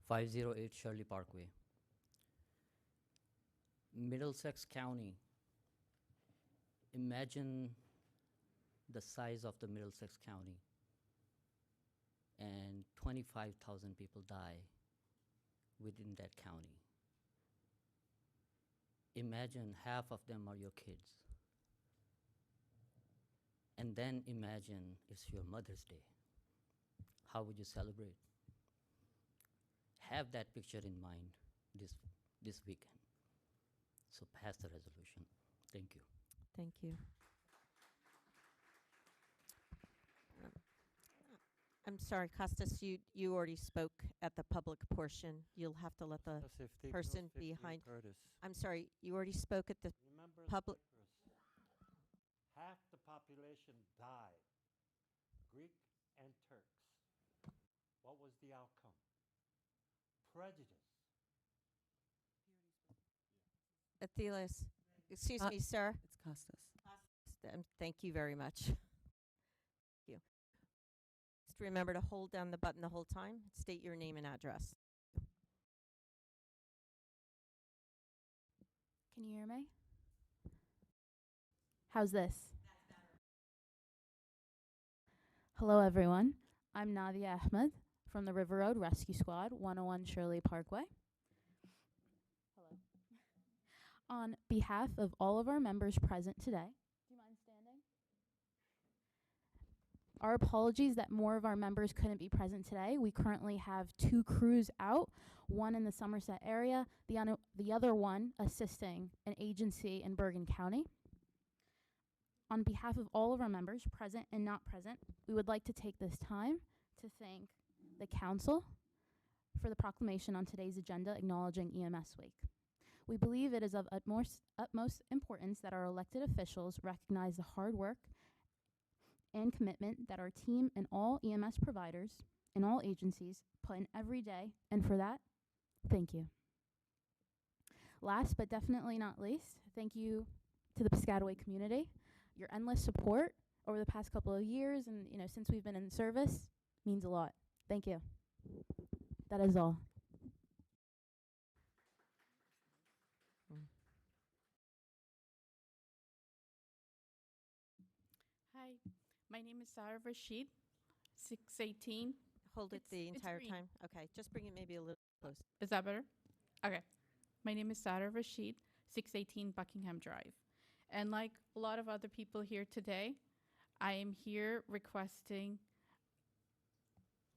Speaker 18: 508 Shirley Parkway. Middlesex County. Imagine the size of the Middlesex County, and 25,000 people die within that county. Imagine half of them are your kids. And then imagine it's your Mother's Day. How would you celebrate? Have that picture in mind this weekend. So pass the resolution. Thank you.
Speaker 1: Thank you. I'm sorry, Costas, you already spoke at the public portion. You'll have to let the person behind. I'm sorry, you already spoke at the public.
Speaker 8: Half the population died, Greek and Turks. What was the outcome? Prejudice.
Speaker 1: Athilas, excuse me, sir.
Speaker 11: It's Costas.
Speaker 1: Thank you very much. Thank you. Just remember to hold down the button the whole time. State your name and address.
Speaker 16: Can you hear me? How's this? Hello, everyone. I'm Nadia Ahmed from the River Road Rescue Squad, 101 Shirley Parkway. Hello. On behalf of all of our members present today, do you mind standing? Our apologies that more of our members couldn't be present today. We currently have 2 crews out, one in the Somerset area, the other one assisting an agency in Bergen County. On behalf of all of our members, present and not present, we would like to take this time to thank the Council for the proclamation on today's agenda acknowledging EMS Week. We believe it is of utmost importance that our elected officials recognize the hard work and commitment that our team and all EMS providers and all agencies put in every day, and for that, thank you. Last but definitely not least, thank you to the Piscataway community. Your endless support over the past couple of years and since we've been in service means a lot. Thank you. That is all.
Speaker 19: Hi, my name is Sarah Rashid, 618.
Speaker 1: Hold it the entire time. Okay, just bring it maybe a little close.
Speaker 19: Is that better? Okay. My name is Sarah Rashid, 618 Buckingham Drive. And like a lot of other people here today, I am here requesting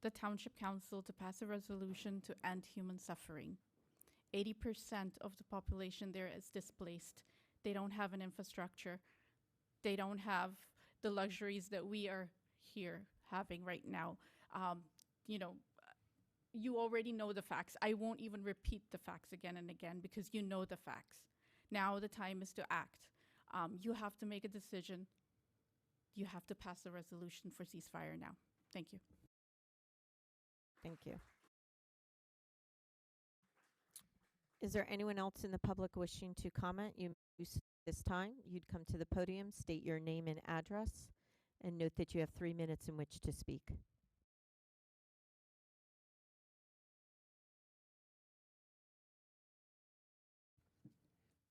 Speaker 19: the Township Council to pass a resolution to end human suffering. 80% of the population there is displaced. They don't have an infrastructure. They don't have the luxuries that we are here having right now. You know, you already know the facts. I won't even repeat the facts again and again because you know the facts. Now the time is to act. You have to make a decision. You have to pass a resolution for ceasefire now. Thank you.
Speaker 1: Thank you. Is there anyone else in the public wishing to comment? You use this time, you'd come to the podium, state your name and address, and note that you have 3 minutes in which to speak.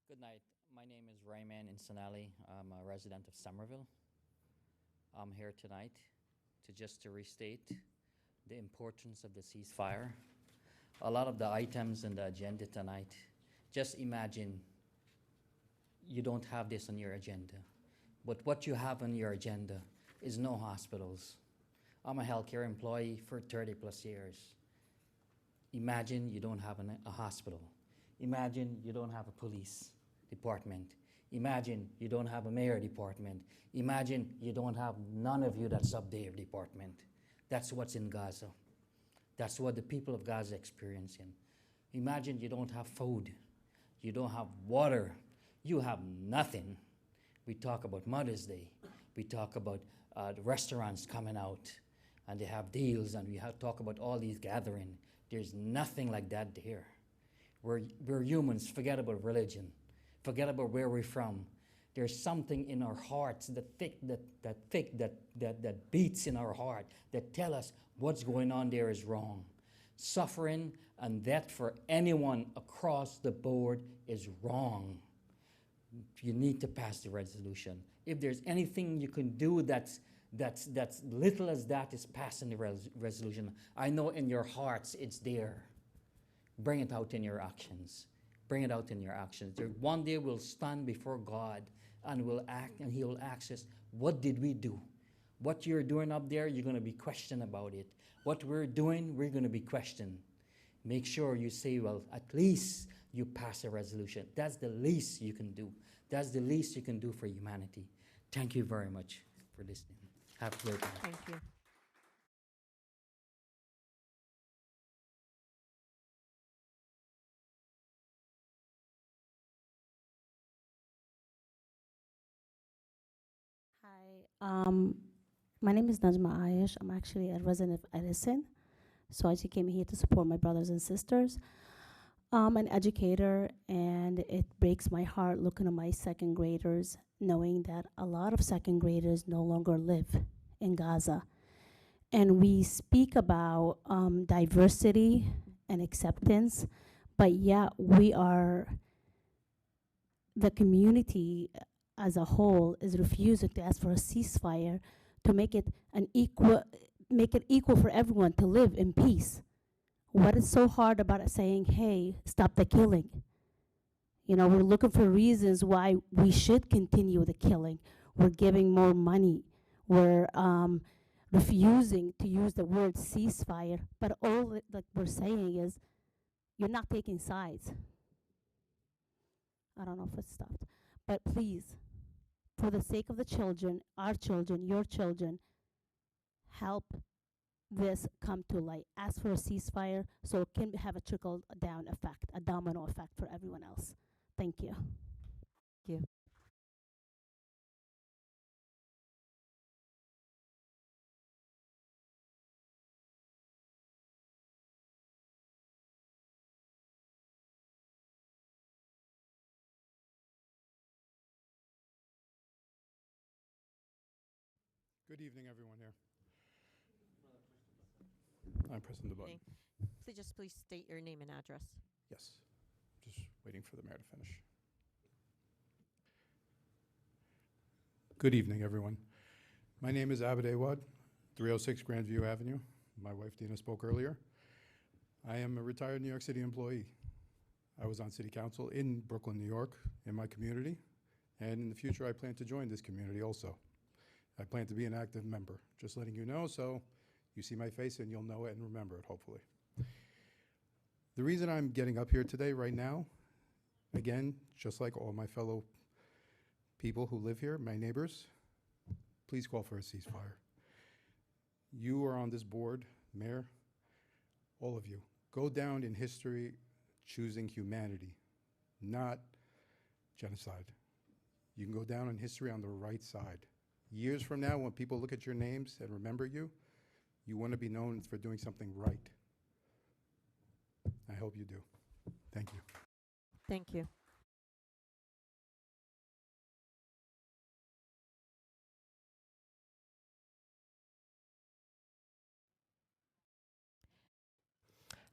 Speaker 18: Good night. My name is Rayman Insanali. I'm a resident of Somerville. I'm here tonight to restate the importance of the ceasefire. A lot of the items in the agenda tonight, just imagine you don't have this on your agenda. But what you have on your agenda is no hospitals. I'm a healthcare employee for 30 plus years. Imagine you don't have a hospital. Imagine you don't have a police department. Imagine you don't have a mayor department. Imagine you don't have none of you that's up there department. That's what's in Gaza. That's what the people of Gaza are experiencing. Imagine you don't have food. You don't have water. You have nothing. We talk about Mother's Day. We talk about the restaurants coming out and they have deals, and we talk about all these gatherings. There's nothing like that there. We're humans. Forget about religion. Forget about where we're from. There's something in our hearts that beats in our heart that tell us what's going on there is wrong. Suffering and death for anyone across the board is wrong. You need to pass the resolution. If there's anything you can do that's little as that is passing the resolution, I know in your hearts it's there. Bring it out in your actions. Bring it out in your actions. There, one day we'll stand before God and we'll act, and He will ask us, what did we do? What you're doing up there, you're going to be questioned about it. What we're doing, we're going to be questioned. Make sure you say, well, at least you pass a resolution. That's the least you can do. That's the least you can do for humanity. Thank you very much for listening. Have a great day.
Speaker 1: Thank you.
Speaker 20: Hi, my name is Najma Ayesh. I'm actually a resident of Edison. So I just came here to support my brothers and sisters. I'm an educator, and it breaks my heart looking at my second graders, knowing that a lot of second graders no longer live in Gaza. And we speak about diversity and acceptance, but yet the community as a whole is refusing to ask for a ceasefire to make it equal for everyone to live in peace. What is so hard about it saying, hey, stop the killing? You know, we're looking for reasons why we should continue the killing. We're giving more money. We're refusing to use the word ceasefire, but all that we're saying is, you're not taking sides. I don't know if it stopped, but please, for the sake of the children, our children, your children, help this come to light. Ask for a ceasefire so it can have a trickle-down effect, a domino effect for everyone else. Thank you.
Speaker 1: Thank you.
Speaker 21: Good evening, everyone here. I'm pressing the button.
Speaker 1: Please state your name and address.
Speaker 21: Yes, just waiting for the mayor to finish. Good evening, everyone. My name is Abid Awad, 306 Grandview Avenue. My wife Dina spoke earlier. I am a retired New York City employee. I was on city council in Brooklyn, New York, in my community, and in the future I plan to join this community also. I plan to be an active member, just letting you know, so you see my face and you'll know it and remember it, hopefully. The reason I'm getting up here today, right now, again, just like all my fellow people who live here, my neighbors, please call for a ceasefire. You are on this board, Mayor, all of you. Go down in history choosing humanity, not genocide. You can go down in history on the right side. Years from now, when people look at your names and remember you, you want to be known for doing something right. I hope you do. Thank you.
Speaker 1: Thank you.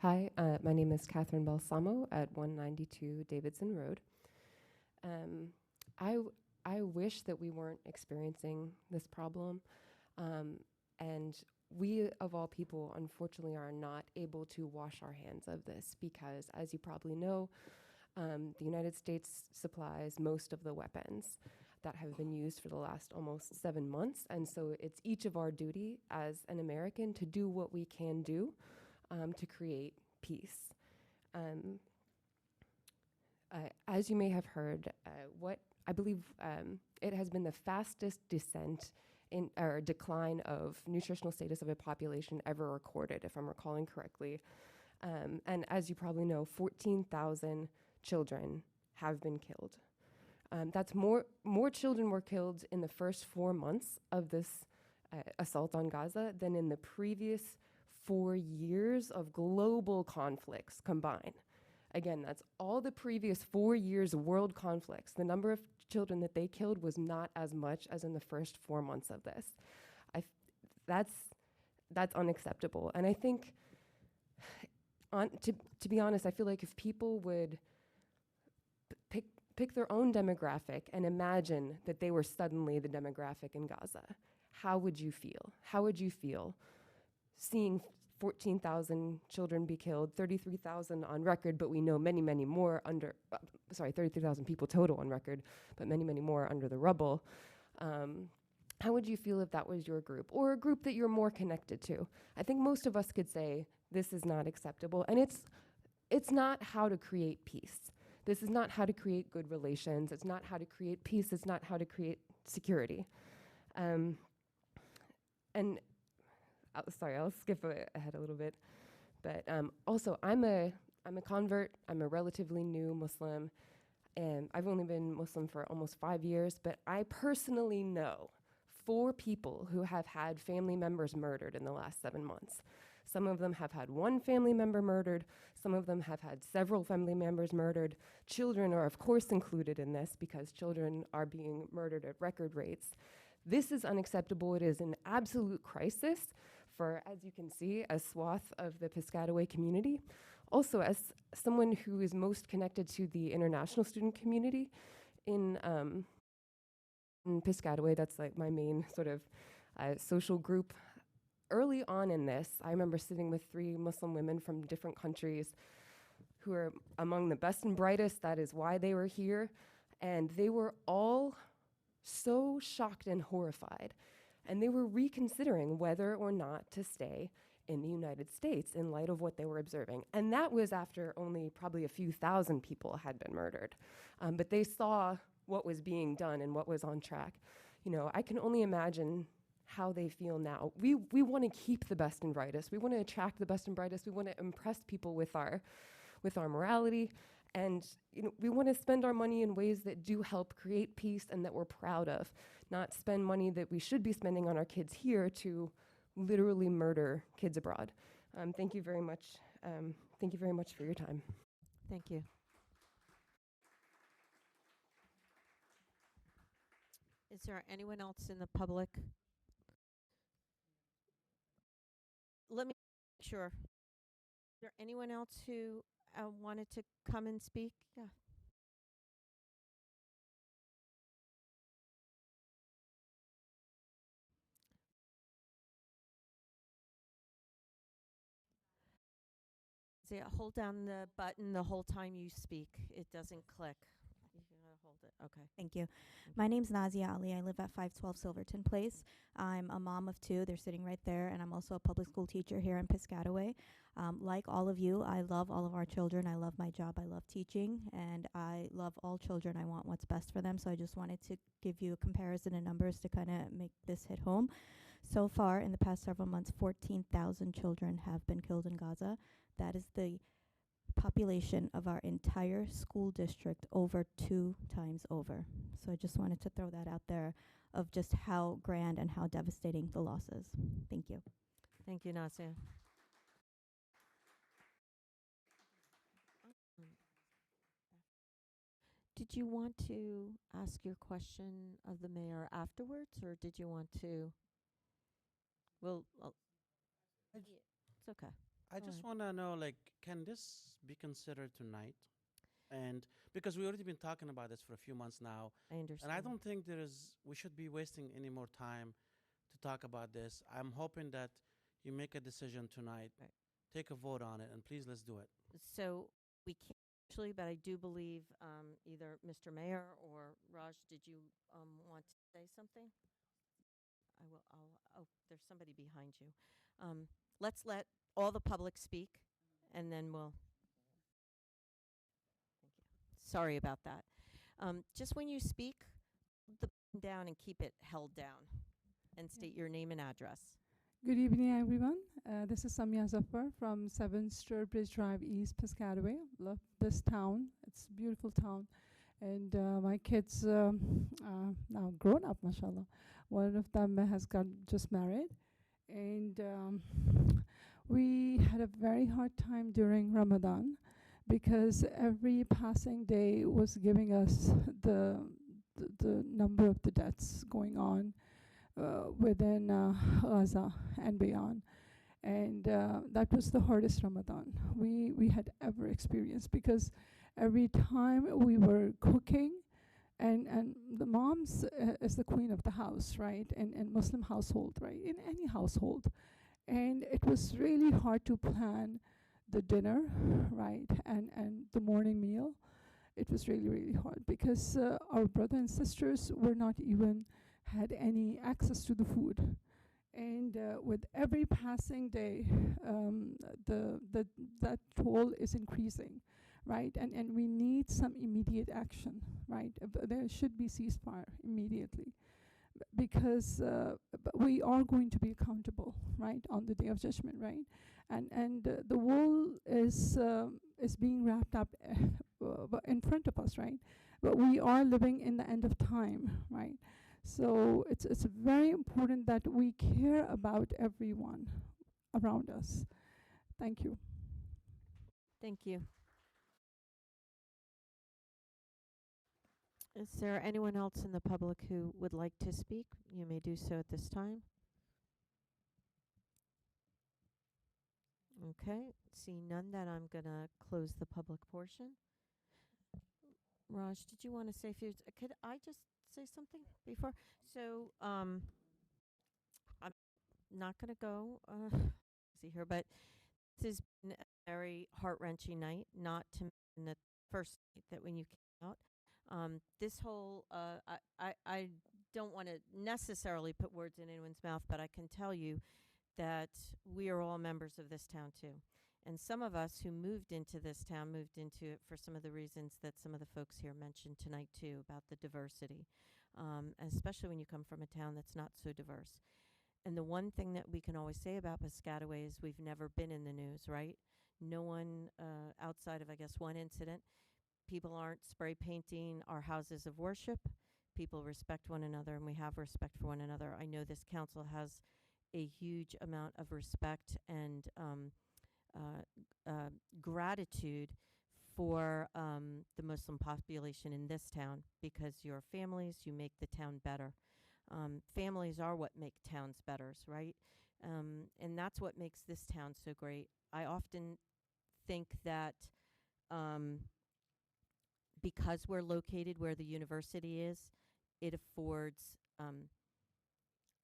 Speaker 4: Hi, my name is Catherine Balsamo at 192 Davidson Road. I wish that we weren't experiencing this problem, and we, of all people, unfortunately are not able to wash our hands of this because, as you probably know, the United States supplies most of the weapons that have been used for the last almost 7 months, and so it's each of our duty as an American to do what we can do to create peace. As you may have heard, what I believe it has been the fastest descent in or decline of nutritional status of a population ever recorded, if I'm recalling correctly. And as you probably know, 14,000 children have been killed. That's more children were killed in the first 4 months of this assault on Gaza than in the previous 4 years of global conflicts combined. Again, that's all the previous 4 years of world conflicts. The number of children that they killed was not as much as in the first 4 months of this. That's unacceptable. And I think, to be honest, I feel like if people would pick their own demographic and imagine that they were suddenly the demographic in Gaza, how would you feel? How would you feel seeing 14,000 children be killed, 33,000 on record, but we know many, many more 33,000 people total on record, but many, many more under the rubble. How would you feel if that was your group or a group that you're more connected to? I think most of us could say this is not acceptable, and it's not how to create peace. This is not how to create good relations. It's not how to create peace. It's not how to create security. Sorry, I'll skip ahead a little bit. But also, I'm a convert. I'm a relatively new Muslim, and I've only been Muslim for almost 5 years. But I personally know 4 people who have had family members murdered in the last 7 months. Some of them have had one family member murdered. Some of them have had several family members murdered. Children are, of course, included in this because children are being murdered at record rates. This is unacceptable. It is an absolute crisis for, as you can see, a swath of the Piscataway community. Also, as someone who is most connected to the international student community in Piscataway, that's like my main sort of social group. Early on in this, I remember sitting with 3 Muslim women from different countries who are among the best and brightest. That is why they were here. And they were all so shocked and horrified. And they were reconsidering whether or not to stay in the United States in light of what they were observing. And that was after only probably a few thousand people had been murdered. But they saw what was being done and what was on track. You know, I can only imagine how they feel now. We want to keep the best and brightest. We want to attract the best and brightest. We want to impress people with our morality. And we want to spend our money in ways that do help create peace and that we're proud of, not spend money that we should be spending on our kids here to literally murder kids abroad. Thank you very much. Thank you very much for your time.
Speaker 1: Thank you. Is there anyone else in the public? Let me make sure. Is there anyone else who wanted to come and speak? Yeah. Hold down the button the whole time you speak. It doesn't click. You gotta hold Okay.
Speaker 6: Thank you. My name's Nazia Ali. I live at 512 Silverton Place. I'm a mom of two. They're sitting right there, and I'm also a public school teacher here in Piscataway. Like all of you, I love all of our children. I love my job. I love teaching, and I love all children. I want what's best for them. So I just wanted to give you a comparison in numbers to kind of make this hit home. So far, in the past several months, 14,000 children have been killed in Gaza. That is the population of our entire school district over 2 times over. So I just wanted to throw that out there of just how grand and how devastating the loss is. Thank you.
Speaker 1: Thank you, Nasia. Did you want to ask your question of the mayor afterwards, or did you want to? Well, it's okay.
Speaker 14: I just want to know, like, can this be considered tonight? And because we've already been talking about this for a few months now.
Speaker 1: I understand.
Speaker 14: And I don't think we should be wasting any more time to talk about this. I'm hoping that you make a decision tonight, take a vote on it, and please let's do it.
Speaker 1: So we can't actually, but I do believe either Mr. Mayor or Raj, did you want to say something? Oh, there's somebody behind you. Let's let all the public speak, and then we'll. Thank you. Sorry about that. Just when you speak, hold the button down and keep it held down, and state your name and address.
Speaker 22: Good evening, everyone. This is Samia Zafar from 7 Sturbridge Drive East, Piscataway. Love this town. It's a beautiful town. And my kids now grown up, mashallah. One of them has got just married. And we had a very hard time during Ramadan because every passing day was giving us the number of the deaths going on within Gaza and beyond. And that was the hardest Ramadan we had ever experienced, because every time we were cooking, and the mom's is the queen of the house, right? In Muslim household, right? In any household. And it was really hard to plan the dinner, right? And the morning meal. It was really, really hard because our brothers and sisters were not even had any access to the food. And with every passing day, that toll is increasing, right? And we need some immediate action, right? There should be ceasefire immediately, because we are going to be accountable, right, on the Day of Judgment, right? And the wool is being wrapped up in front of us, right? But we are living in the end of time, right? So it's very important that we care about everyone around us. Thank you.
Speaker 1: Thank you. Is there anyone else in the public who would like to speak? You may do so at this time. Okay, seeing none, then I'm going to close the public portion. Raj, did you want to say a few? Could I just say something before? So, I'm not going to go see here, but this has been a very heart-wrenching night, not to mention the first night that when you came out. This whole, I don't want to necessarily put words in anyone's mouth, but I can tell you that we are all members of this town too. And some of us who moved into this town moved into it for some of the reasons that some of the folks here mentioned tonight too, about the diversity, especially when you come from a town that's not so diverse. And the one thing that we can always say about Piscataway is we've never been in the news, right? No one, outside of, I guess, one incident, people aren't spray painting our houses of worship. People respect one another, and we have respect for one another. I know this council has a huge amount of respect and gratitude for the Muslim population in this town, because your families, you make the town better. Families are what make towns better, right? And that's what makes this town so great. I often think that because we're located where the university is, it affords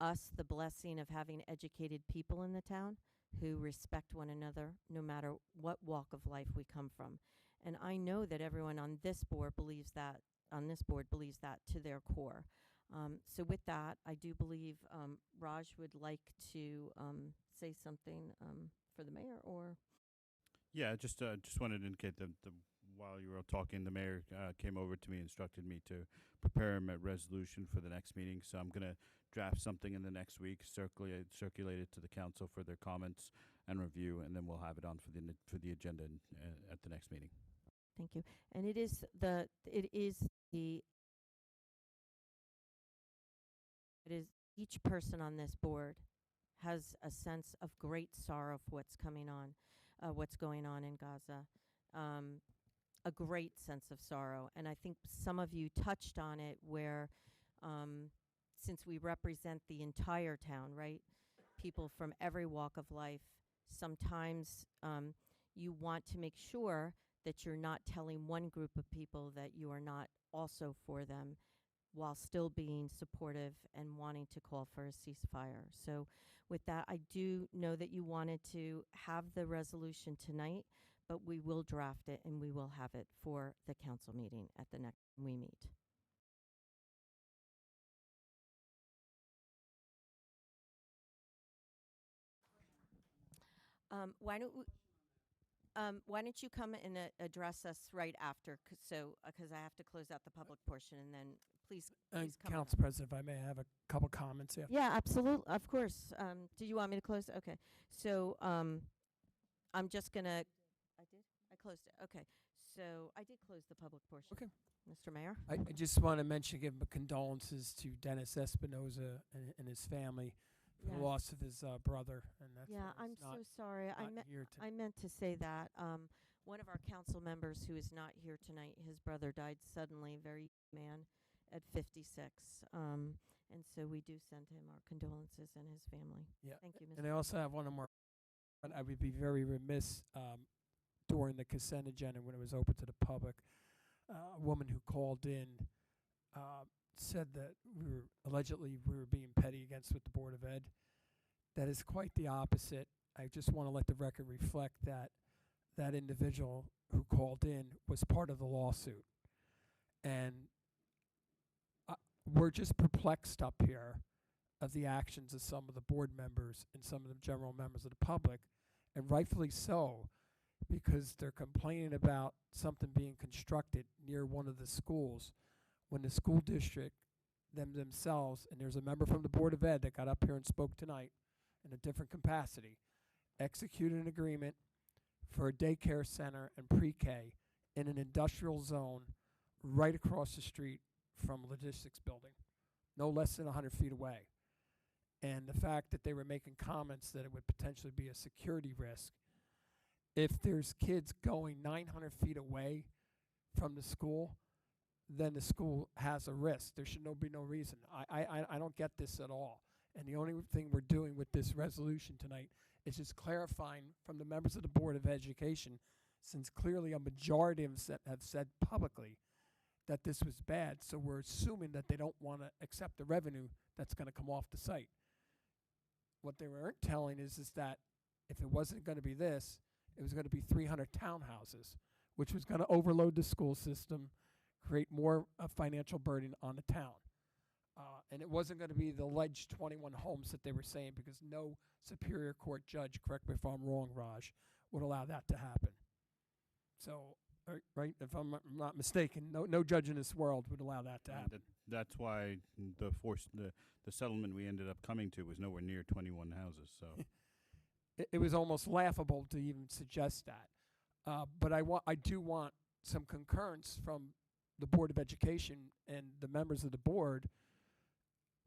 Speaker 1: us the blessing of having educated people in the town who respect one another no matter what walk of life we come from. And I know that everyone on this board believes that on this board believes that to their core. So with that, I do believe Raj would like to say something for the mayor, or
Speaker 7: Yeah, just wanted to indicate that while you were talking, the mayor came over to me and instructed me to prepare a resolution for the next meeting. So I'm going to draft something in the next week, circulate it to the council for their comments and review, and then we'll have it on for the agenda at the next meeting.
Speaker 1: thank you. And it is each person on this board has a sense of great sorrow for what's going on in Gaza. A great sense of sorrow. And I think some of you touched on it where, since we represent the entire town, right? People from every walk of life, sometimes you want to make sure that you're not telling one group of people that you are not also for them, while still being supportive and wanting to call for a ceasefire. So with that, I do know that you wanted to have the resolution tonight, but we will draft it and we will have it for the council meeting at the next time we meet. Why don't you come and address us right after, because I have to close out the public portion, and then please come.
Speaker 5: Council President, if I may have a couple comments here.
Speaker 1: Yeah, absolutely, of course. Do you want me to close? Okay. So I'm just gonna. I closed it. Okay. So I did close the public portion.
Speaker 5: Okay.
Speaker 1: Mr. Mayor.
Speaker 5: I just want to give condolences to Dennis Espinoza and his family for the loss of his brother. And that's
Speaker 1: I'm so sorry. I meant to say that. One of our council members who is not here tonight, his brother died suddenly, very young man, at 56. And so we do send him our condolences and his family.
Speaker 5: Yeah.
Speaker 1: Thank you, Mr.
Speaker 5: And I also have one more. I would be very remiss during the consent agenda when it was open to the public. A woman who called in said that allegedly we were being petty against with the Board of Ed. That is quite the opposite. I just want to let the record reflect that that individual who called in was part of the lawsuit. And we're just perplexed up here of the actions of some of the board members and some of the general members of the public, and rightfully so, because they're complaining about something being constructed near one of the schools when the school district themselves, and there's a member from the Board of Ed that got up here and spoke tonight in a different capacity, executed an agreement for a daycare center and pre-K in an industrial zone right across the street from a logistics building, no less than 100 feet away. And the fact that they were making comments that it would potentially be a security risk. If there's kids going 900 feet away from the school, then the school has a risk. There should be no reason. I don't get this at all. And the only thing we're doing with this resolution tonight is just clarifying from the members of the Board of Education, since clearly a majority have said publicly that this was bad, so we're assuming that they don't want to accept the revenue that's going to come off the site. What they weren't telling is that if it wasn't going to be this, it was going to be 300 townhouses, which was going to overload the school system, create more financial burden on the town. And it wasn't going to be the alleged 21 homes that they were saying, because no Superior Court judge, correct me if I'm wrong, Raj, would allow that to happen. So, right, if I'm not mistaken, no judge in this world would allow that to happen.
Speaker 7: That's why the settlement we ended up coming to was nowhere near 21 houses. So
Speaker 5: it was almost laughable to even suggest that. But I do want some concurrence from the Board of Education and the members of the board,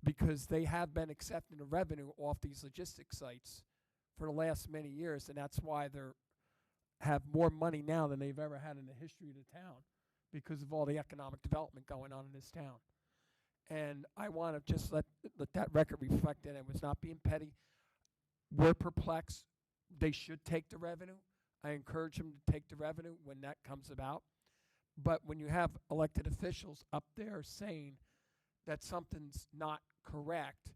Speaker 5: because they have been accepting the revenue off these logistics sites for the last many years, and that's why they have more money now than they've ever had in the history of the town, because of all the economic development going on in this town. And I want to just let that record reflect that it was not being petty. We're perplexed. They should take the revenue. I encourage them to take the revenue when that comes about. But when you have elected officials up there saying that something's not correct,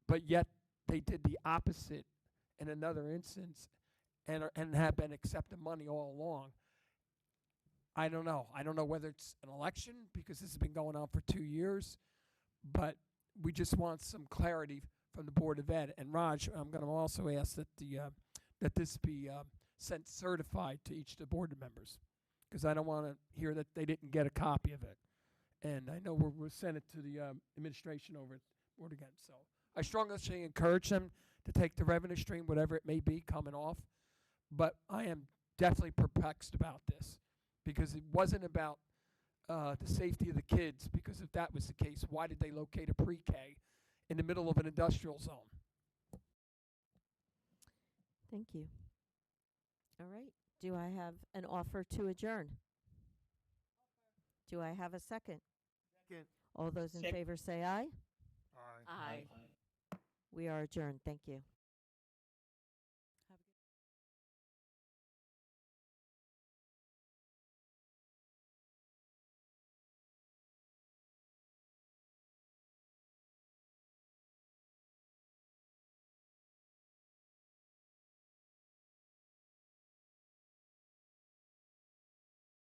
Speaker 5: but yet they did the opposite in another instance and have been accepting money all along, I don't know. I don't know whether it's an election because this has been going on for 2 years, but we just want some clarity from the Board of Ed. And Raj, I'm going to also ask that that this be sent certified to each of the board members, because I don't want to hear that they didn't get a copy of it. And I know we'll send it to the administration over at the board again. So I strongly encourage them to take the revenue stream, whatever it may be, coming off. But I am definitely perplexed about this, because it wasn't about the safety of the kids, because if that was the case, why did they locate a pre-K in the middle of an industrial zone?
Speaker 1: Thank you. All right. Do I have an offer to adjourn? Do I have a second?
Speaker 10: Second.
Speaker 1: All those in favor say aye.
Speaker 10: Aye.
Speaker 1: We are adjourned. Thank you.